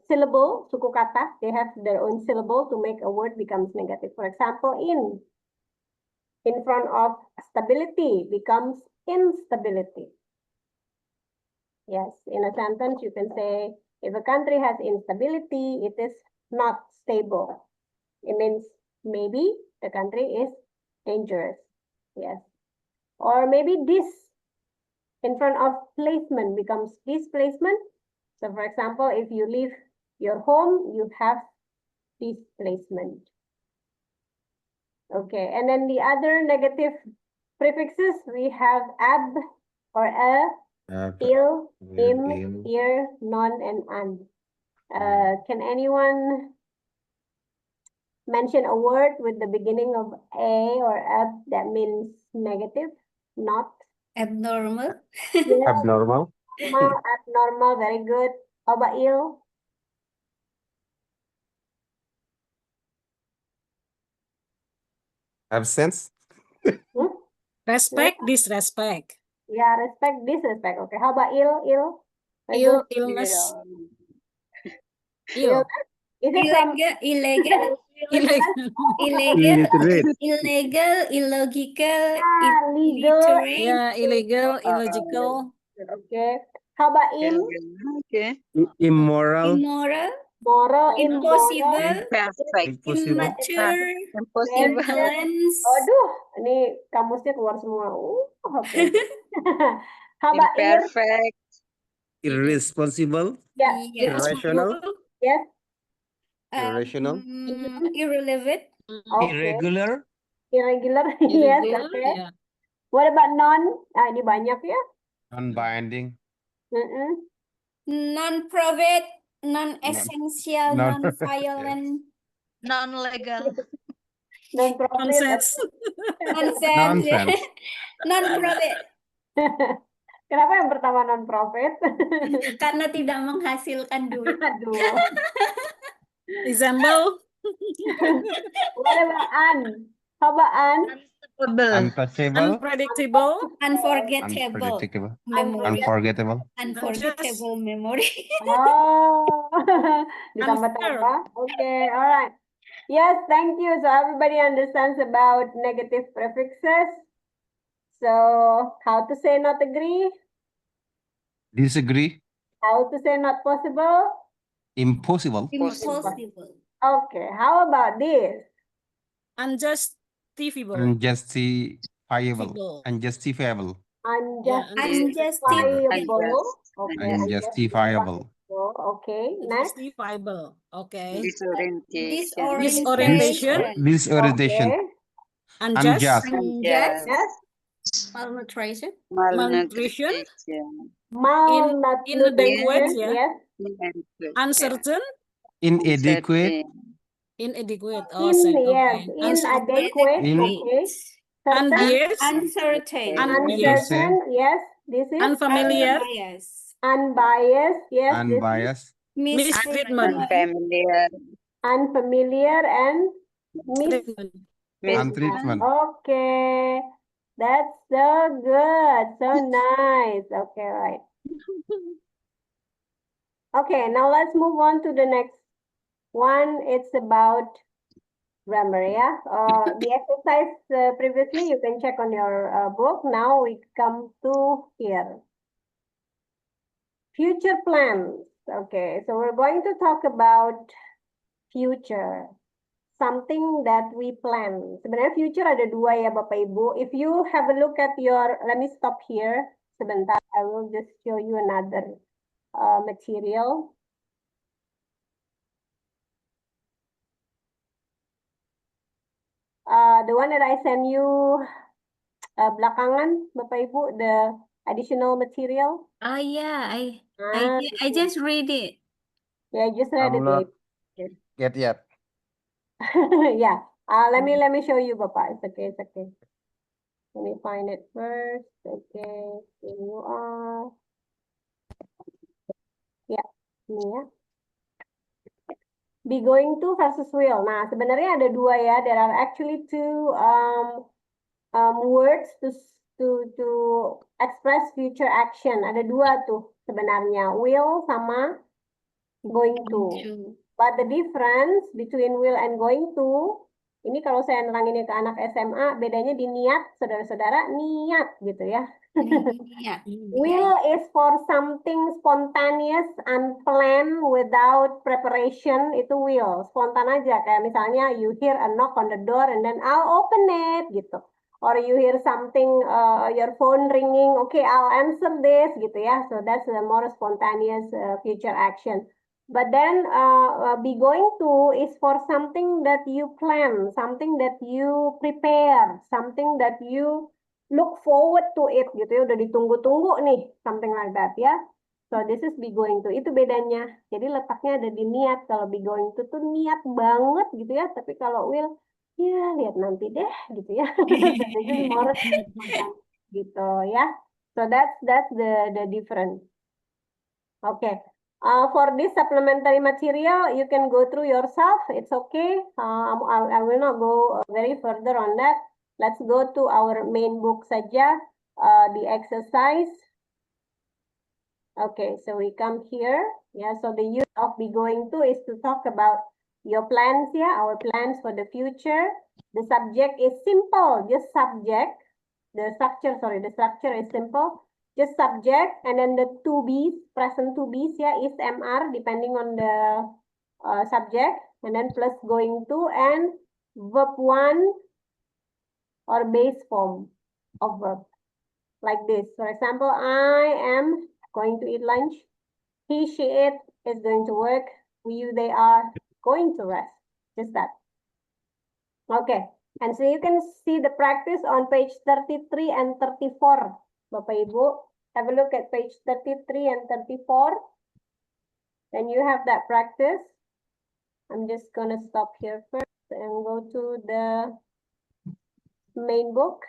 syllable, suku kata, they have their own syllable to make a word becomes negative. For example, in front of stability becomes instability. Yes, in a sentence you can say, if a country has instability, it is not stable. It means maybe the country is dangerous. Yes. Or maybe this in front of placement becomes displacement. So for example, if you leave your home, you have displacement. Okay, and then the other negative prefixes, we have ab or a, il, im, ir, non, and an. Can anyone mention a word with the beginning of a or ab that means negative? Not? Abnormal. Yes, Abnormal. abnormal, very good. How about ill? Absence. Hmm? Respect, disrespect. Yeah, respect, disrespect. Okay, how about ill? Ill? Very good. Illness. Ill. Ill. Is it from Illegal, Illegal. illegal, illogical, legal? illiterate, Yeah, illegal, illogical. Okay. How about im? Okay. Immoral. immoral, Moral, impossible, Imperfect. immature, Impossible. imbalance, Aduh, ini kamusnya keluar semua. Oke. How about ir? Imperfect. Irresponsible. Yeah. Irrational. Yes. Irrational. irrelevant, Okay. Irregular. Irregular. Yes. Irregular, Okay. yeah. What about non? Ah, ini banyak ya. Non-binding. non-profit, non-essential, Non- non-violent, Non-legal. Non-profit. Nonsense. nonsense, Nonsense. non-profit, Kenapa yang pertama non-profit? karena tidak menghasilkan duit. Aduh. Example. What about an? How about an? Untouchable. Unpredictable. Unforgettable Unpredictable. memory, Unforgettable. unforgettable memory. Oh, ditambah-tambah. Okay, all right. Yes, thank you. So everybody understands about negative prefixes. So how to say not agree? Disagree. How to say not possible? Impossible. Impossible. Okay, how about this? Unjustifiable. Unjustifiable. Unjustifiable. Unjustifiable. Okay, Unjustifiable. Okay, next. Justifiable. Okay. Disorientation. Disorientation. Disorientation. Okay. Unjust. Unjust, Yes. malnutrition, Malnutrition. Malnutrition. yeah. Yes. Uncertain. Inadequate. Inadequate. Oh, same. Yes. Okay. Inadequate. Okay. Certain. Unbiased. uncertain, Unbiased. Uncertain. Yes. This is Unfamiliar. unbiased, unbiased. Yes. Unbiased. Mistreatment. Unfamiliar. Unfamiliar and Mistreatment. Untreatment. Okay. That's so good. So nice. Okay, right. Okay, now let's move on to the next one. It's about grammar, yeah. The exercise previously you can check on your book. Now we come to here. Future plans. Okay, so we're going to talk about future. Something that we plan. Sebenarnya future ada dua ya Bapak Ibu. If you have a look at your, let me stop here sebentar. I will just show you another material. The one that I sent you belakangan Bapak Ibu, the additional material. Oh yeah, Ah, I just read it. Yeah, just read I'm it. not yet. Yeah. Let me show you, Bapak. It's okay. It's okay. Let me find it first. Okay. Here you are. Ya, ini ya. Be going to versus will. Nah, sebenarnya ada dua ya. There are actually two words to express future action. Ada dua tuh sebenarnya. Will sama going to. But the difference between will and going to, ini kalau saya neranginnya ke anak SMA, bedanya di niat, saudara-saudara, niat gitu ya. Yeah. Will is for something spontaneous, unplanned, without preparation, itu will. Spontan aja, kayak misalnya you hear a knock on the door and then I'll open it, gitu. Or you hear something, your phone ringing, okay, I'll answer this, gitu ya. So that's the more spontaneous future action. But then be going to is for something that you plan, something that you prepare, something that you look forward to it gitu ya, udah ditunggu-tunggu nih, something like that ya. So this is be going to, itu bedanya. Jadi letaknya ada di niat. Kalau be going to tuh niat banget gitu ya, tapi kalau will, ya lihat nanti deh gitu ya. This is more spontan gitu ya. So that's the difference. Okay. For this supplementary material, you can go through yourself. It's okay. I will not go very further on that. Let's go to our main book saja, the exercise. Okay, so we come here. Yeah, so the use of be going to is to talk about your plans, yeah, our plans for the future. The subject is simple, just subject. The structure is simple. Just subject, and then the to be's, present to be's, yeah, is MR, depending on the subject, and then plus going to, and verb 1 or base form of verb, like this. For example, I am going to eat lunch. He, she, it is going to work. We, they are going to rest. Just that. Okay. And so you can see the practice on page 33 and 34. Bapak Ibu, have a look at page 33 and 34. Then you have that practice. I'm just going to stop here first and go to the main book.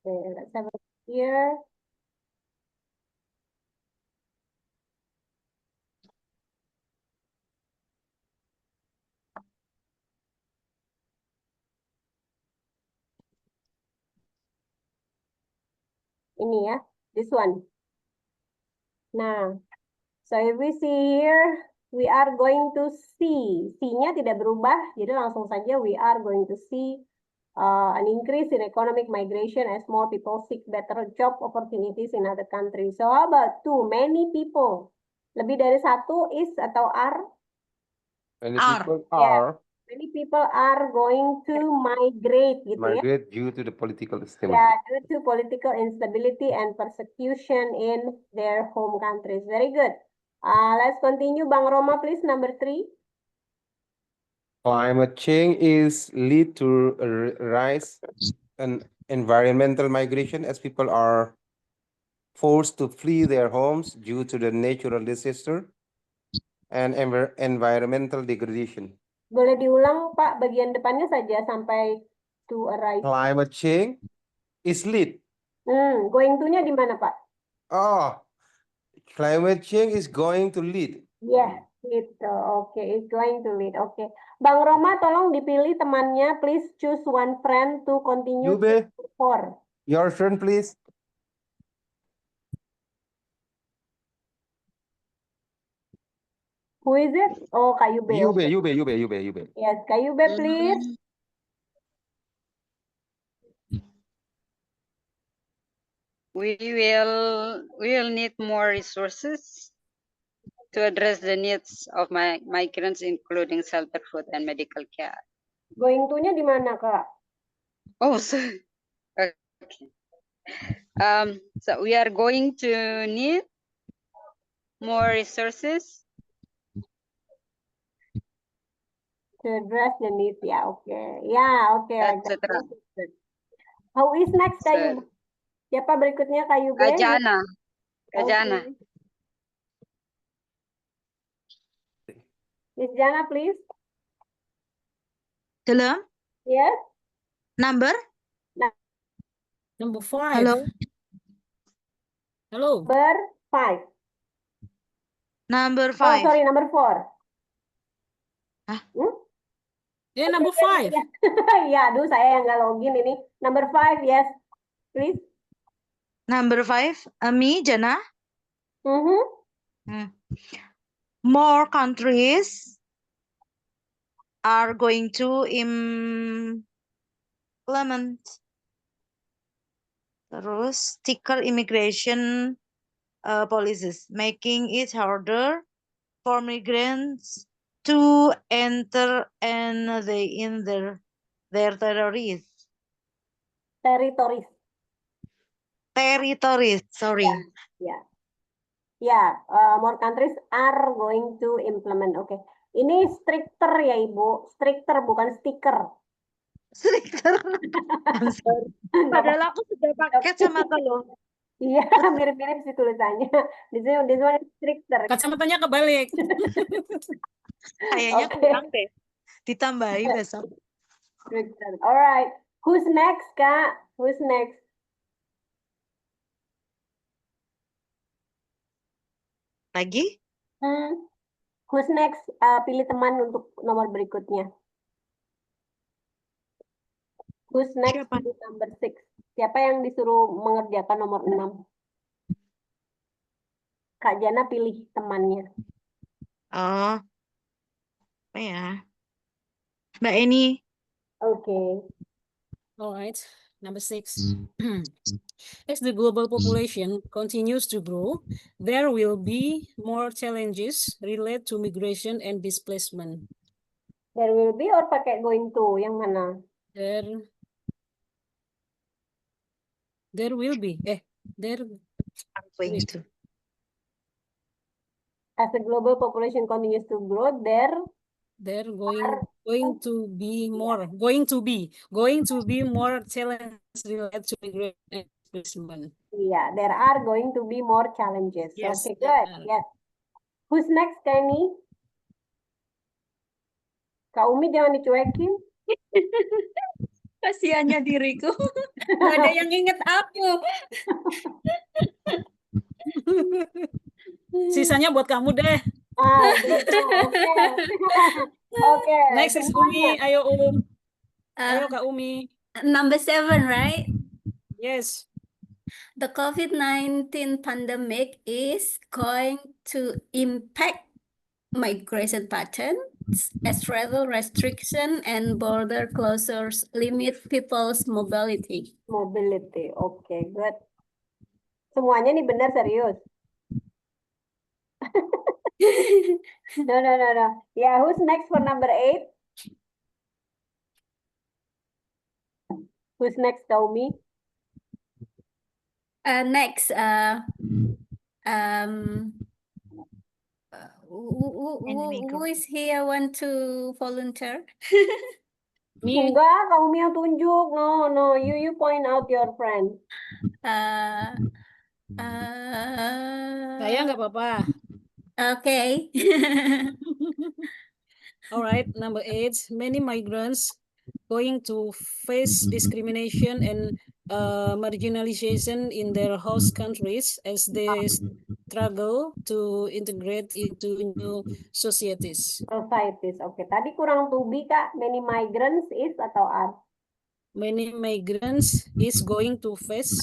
Okay, let's have a look here. Ini ya, this one. Nah, so if we see here, we are going to see. See-nya tidak berubah, jadi langsung saja we are going to see an increase in economic migration as more people seek better job opportunities in other countries. So how about two? Many people. Lebih dari satu is atau are? Many Are. people Yeah. are Many people are going to migrate gitu ya. migrate due to the political Yeah, instability. due to political instability and persecution in their home countries. Very good. Let's continue. Bang Roma, please, number 3. Climate change is lead to a rise in environmental migration as people are forced to flee their homes due to the natural disaster and environmental degradation. Boleh diulang, Pak, bagian depannya saja sampai to arrive. Climate change is lead. Going to-nya di mana, Pak? Oh, climate change is going to lead. Yes, gitu. Oke, it's going to lead. Oke. Bang Roma, tolong dipilih temannya. Please choose one friend to continue Yube, to 4. your turn, please. Who is it? Oh, Kak Yube. Okay. Yube. Yes, Kak Yube, please. We will need more resources to address the needs of migrants, including shelter, food, and medical care. Going to-nya di mana, Kak? Oh, so okay. So we are going to need more resources To address the needs, yeah, okay. Yeah, okay. Like that. etc. Who is next, Kak So, Yube? Siapa berikutnya, Kak Yube? Kajana. Okay. Miss Jana, please. Hello? Yes. Number? Number 5. Hello? Hello. Number 5. Number Oh, 5. sorry, number 4. Hah? Yeah, number 5. Ya, aduh, saya yang nggak login ini. Number 5, yes, please. Number 5. Me, Jana. More countries are going to implement Terus sticker immigration policies, making it harder for migrants to enter and they in their territories. Territories. Sorry. Yeah, more countries are going to implement. Oke, ini stricter ya Ibu, stricter bukan stiker. Stricter. I'm sorry. Padahal aku sudah pakai kacamata loh. Iya, mirip-mirip sih tulisannya. This one is stricter. Kacamatanya kebalik. Kayaknya Oke. kurang deh. Ditambahi besok. Stricter. Alright, who's next, Kak? Who's next? Lagi? Who's next? Pilih teman untuk nomor berikutnya. Who's next? Siapa? Pilih number 6. Siapa yang disuruh mengerjakan nomor 6? Kak Jana pilih temannya. Oh. Apa ya? Mbak Eni. Oke. All right, number 6. As the global population continues to grow, there will be more challenges related to migration and displacement. There will be or pakai going to? Yang mana? There will be. There. I'm going to. As the global population continues to grow, there going to be more challenges related to migration and displacement. yeah, there are going to be more challenges. Yes, Okay, there good. are. Yes. Who's next, Kenny? Kak Umi jangan dicuekin. Kasihannya diriku. Gak ada yang inget aku. Sisanya buat kamu deh. Gitu. Oke. Oke. Next is Umi. Ayo Ayo Kak Umi. Number 7, right? Yes. The COVID-19 pandemic is going to impact migration patterns as travel restriction and border closures limit people's mobility. Mobility. Oke, good. Semuanya nih benar serius. No. Yeah, who's next for number 8? Who's next, Kak Umi? Next, who is here want to volunteer? Me. Enggak, Kak Umi yang tunjuk. No, you point out your friend. Saya nggak apa-apa. Okay. All right, number 8. Many migrants going to face discrimination and marginalization in their host countries as they struggle to integrate into new societies. Societies. Oke, tadi kurang to be, Kak. Many migrants is atau are? Many migrants is going to face.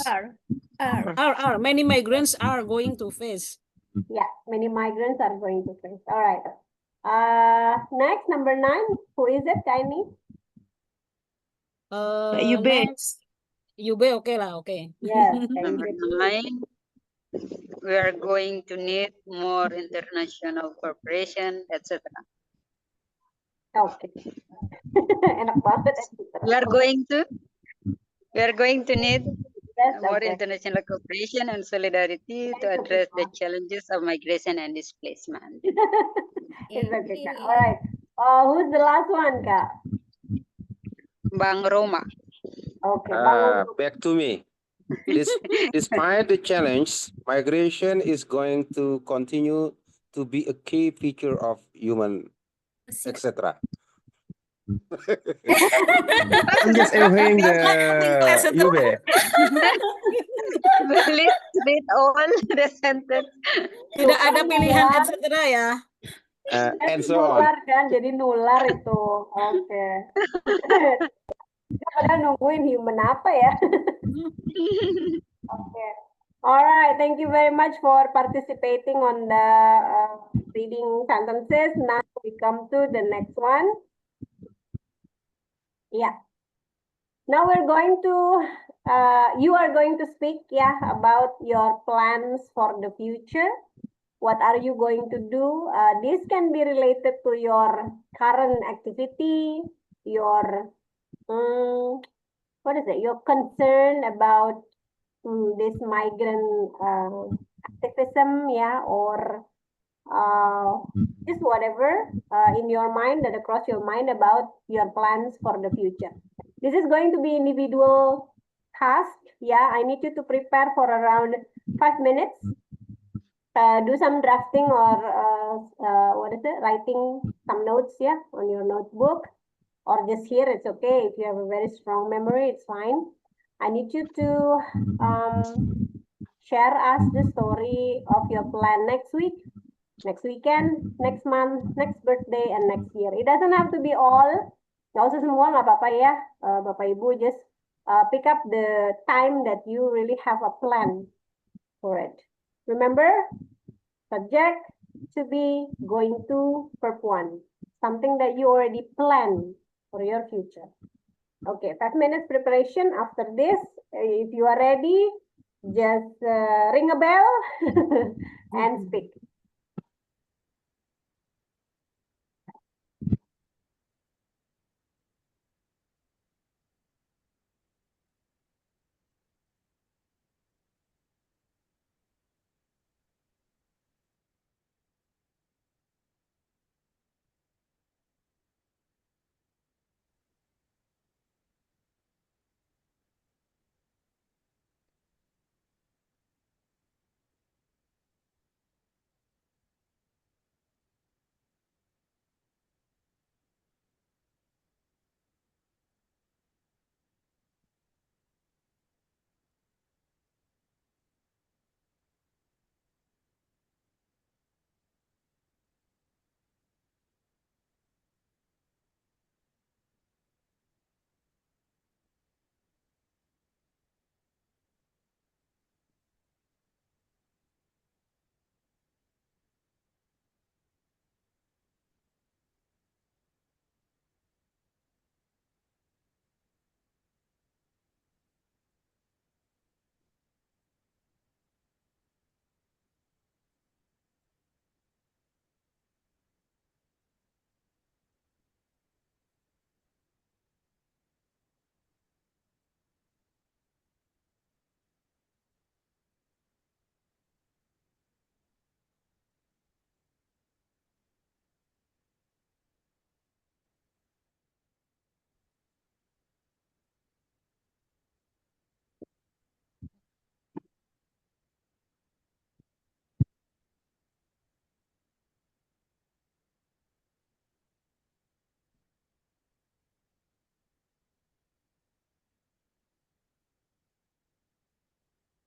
Many migrants are going to face. Yeah, many migrants are going to face. All right. Next, number 9. Who is it, Kaini? Yube. Next. Yube, okay lah, okay. Yes. Number 9, we are going to need more international cooperation, etc. Okay. Enak banget. We are going to need more international cooperation and solidarity to address the challenges of migration and displacement. It's okay, Kak. All right. Who's the last one, Kak? Bang Roma. Okay. Bang Roma. Back to me. Despite the challenge, migration is going to continue to be a key feature of human, etc. I'm just echoing the Yube. Read all the sentence. Tidak ada pilihan etc. ya. And so on. Nular kan, jadi nular itu. Oke. Kita pada nungguin human apa ya? Okay. All right. Thank you very much for participating on the reading sentences. Now we come to the next one. Yeah. Now we're going to you are going to speak, yeah, about your plans for the future. What are you going to do? This can be related to your current activity, your what is it? Your concern about this migrant activism, yeah, or just whatever in your mind that across your mind about your plans for the future. This is going to be individual task. Yeah, I need you to prepare for around 5 minutes. Do some drafting or what is it? Writing some notes, yeah, on your notebook, or just here. It's okay. If you have a very strong memory, it's fine. I need you to share us the story of your plan next week, next weekend, next month, next birthday, and next year. It doesn't have to be all. Nggak usah semua, nggak apa-apa ya, Bapak Ibu. Just pick up the time that you really have a plan for it. Remember, subject to be, going to, verb 1. Something that you already plan for your future. Okay, 5 minutes preparation. After this, if you are ready, just ring a bell and speak.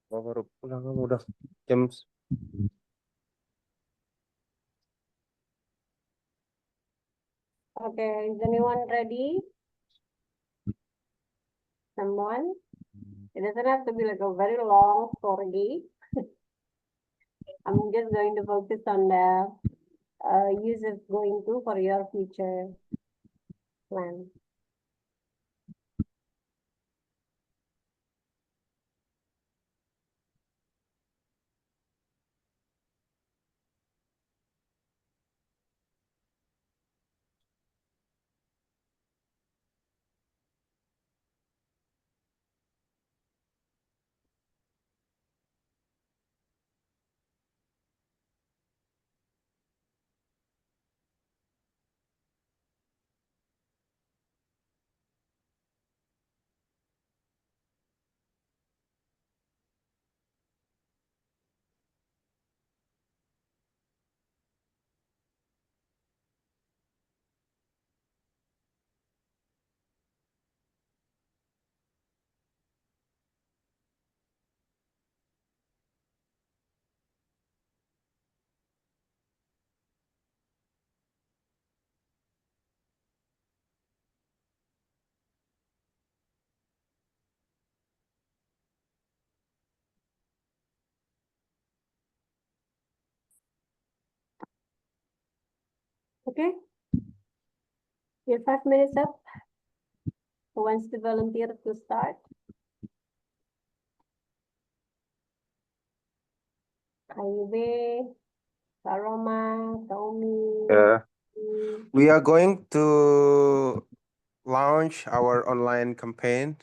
Baru pulang kamu udah jam. Okay, is anyone ready? Someone? It doesn't have to be like a very long story. I'm just going to focus on the use of going to for your future plan. Okay, your 5 minutes up. Who wants to volunteer to start? Ayube, Kak Roma, Kak Umi. We are going to launch our online campaign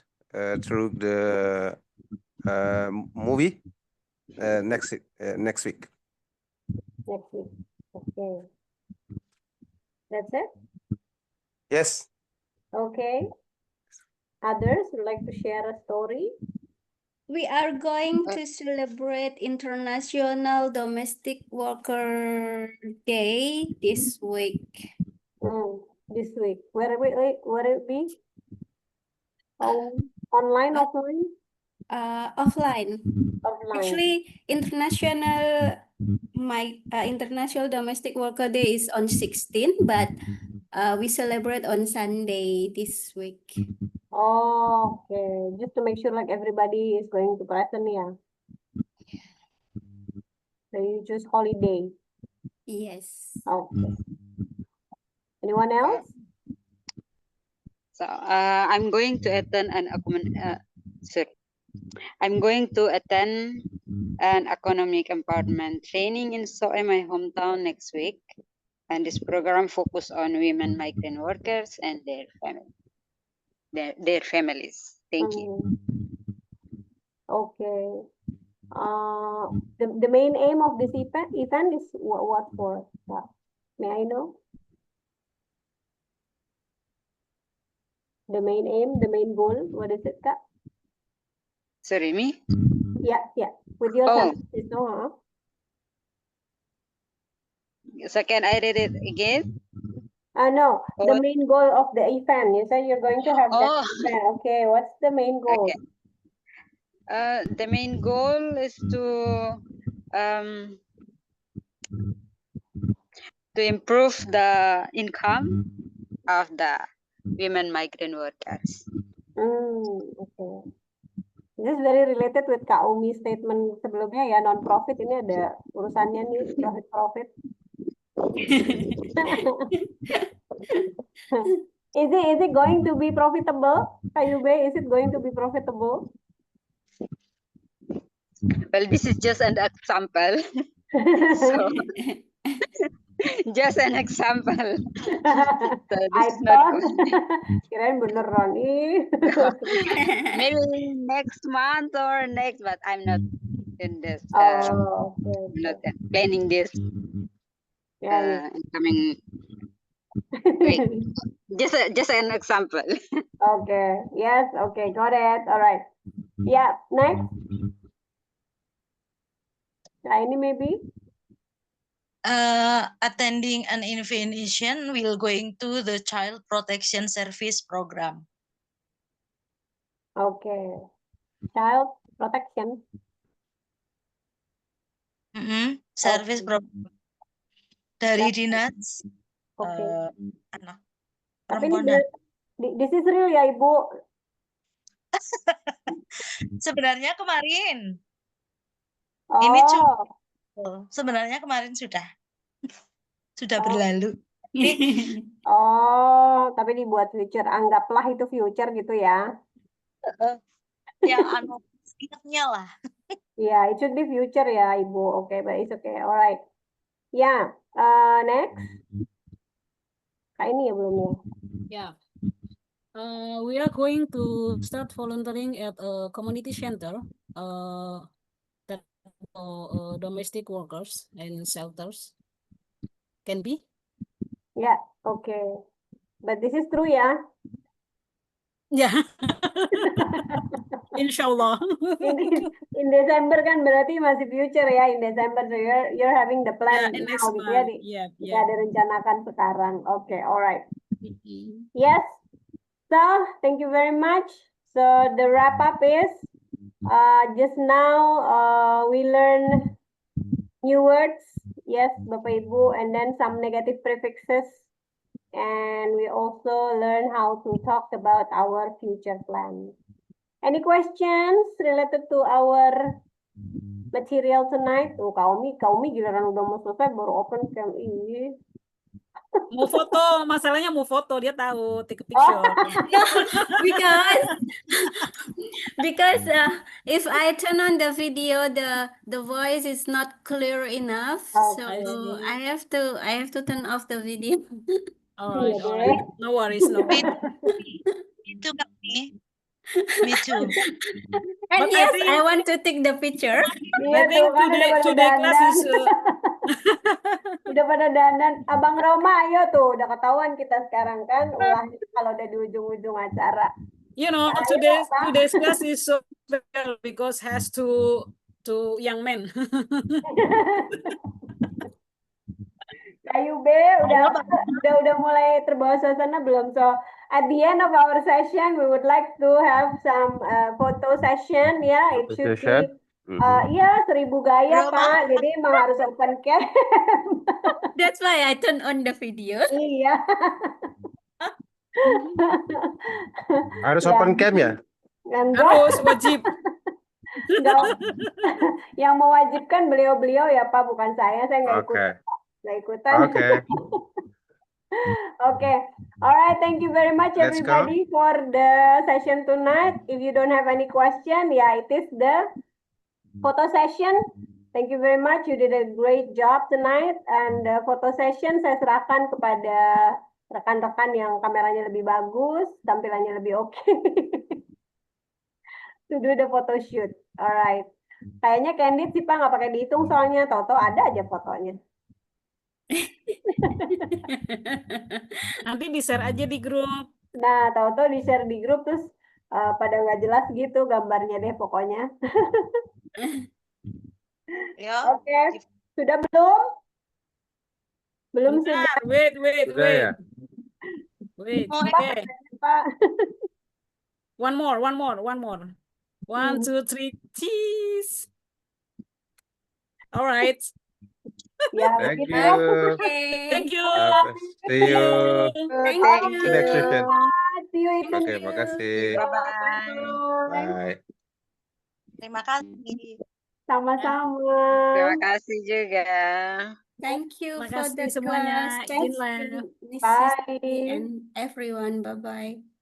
through the movie next week. Next week. Okay. That's it? Yes. Okay. Others would like to share a story? We are going to celebrate International Domestic Worker Day this week. This week. Where it be? Online, offline? Offline. Offline. Actually, International Domestic Worker Day is on 16, but we celebrate on Sunday this week. Oh, okay. Just to make sure like everybody is going to present, yeah. So you choose holiday. Yes. Okay. Anyone else? So I'm going to attend I'm going to attend an economic empowerment training in Soe, my hometown, next week. And this program focus on women migrant workers and their families. Thank you. Okay. The main aim of this event is what for? May I know? The main aim, the main goal, what is it, Kak? Sorry, me? Yeah. With your sentences, no? So can I read it again? No, the main goal of the event. You said you're going to have that Oh. event. Okay, what's the main goal? Okay. The main goal is to improve the income of the women migrant workers. Okay. This is very related with Kak Umi statement sebelumnya ya, non-profit ini ada urusannya nih, profit. Is it going to be profitable? Ayube, is it going to be profitable? Well, this is just an example. So, just an example. So I thought, kirain beneran nih. Maybe next month or next, but I'm not in this. Okay. Not planning this Yeah. coming week. Just an example. Okay. Yes. Okay. Got it. All right. Yeah. Next. Ini maybe. Attending an invitation will going to the Child Protection Service program. Okay. Child protection. Service program dari dinas anak Tapi ini perempuan. this is real ya Ibu? Sebenarnya kemarin. Oh. Ini sebenarnya kemarin sudah berlalu. Oh, tapi dibuat future. Anggaplah itu future gitu ya. Ya, ingatnya lah. Yeah, it should be future ya, Ibu. Okay, but it's okay. Alright. Yeah. Next. Kak ini ya belum ya? Yeah. We are going to start volunteering at a community center that for domestic workers and shelters. Can be? Yeah, okay. But this is true ya? Yeah. Insyaallah. In December kan berarti masih future ya, in December, so you're having the plan in now next gitu ya, month. Tidak direncanakan sekarang. Okay, alright. Yes. So thank you very much. So the wrap up is just now we learn new words. Yes, Bapak Ibu, and then some negative prefixes. And we also learn how to talk about our future plan. Any questions related to our material tonight? Oh, Kak Umi giliran udah mau selesai baru open cam ini. Mau foto, masalahnya mau foto, dia tahu, take a Oh, picture. No, because if I turn on the video, the voice is not clear enough. So I see. I have to turn off the video. All iya right, all deh. right. No worries, no Me, worries. me too, Kami. Me too. And But I yes, think I want to take the picture. Iya I tuh think kan udah pada today class dandan. is Udah pada dandan. Abang Roma, ayo tuh. Udah ketahuan kita sekarang kan. Ulahnya kalau udah di ujung-ujung acara. you know, Ayo, Pak. today's class is so special because has two young men. Kayu B udah mulai terbawa suasana belum? So at the end of our session, we would like to have some photo session ya. It Photo should session. be ya 1000 gaya Roma. Pak. Jadi emang harus open cam. That's why I turn on the video. Iya. Harus Ya, open cam ya? enggak. Harus wajib. Enggak. Yang mewajibkan beliau-beliau ya Pak, bukan saya. Saya nggak ikut. Oke. Nggak ikutan. Oke. Okay. All right. Thank you very much, Let's go. everybody, for the session tonight. If you don't have any question, yeah, it is the photo session. Thank you very much. You did a great job tonight. And the photo session saya serahkan kepada rekan-rekan yang kameranya lebih bagus, tampilannya lebih oke. To do the photo shoot. All right. Kayaknya candid sih Pak, nggak pakai dihitung soalnya. Tahu-tahu ada aja fotonya. Nanti di-share aja di grup. Nah, tahu-tahu di-share di grup terus pada nggak jelas gitu gambarnya deh pokoknya. Ya. Oke, sudah belum? Belum Bentar, sudah. wait. Sudah ya? Wait, Oh, okay. Pak. One more. 1, 2, 3, cheese. All right. Ya, Thank begitu. you. Okay. Thank you. See you. Thank Thank you. See you next session. See you in Oke, makasih. Bye-bye. Bye. Terima kasih. Sama-sama. Terima kasih juga. Thank you for Makasih the semuanya. class. Thank Izin lah. you, Miss Bye. Sissy and everyone. Bye-bye.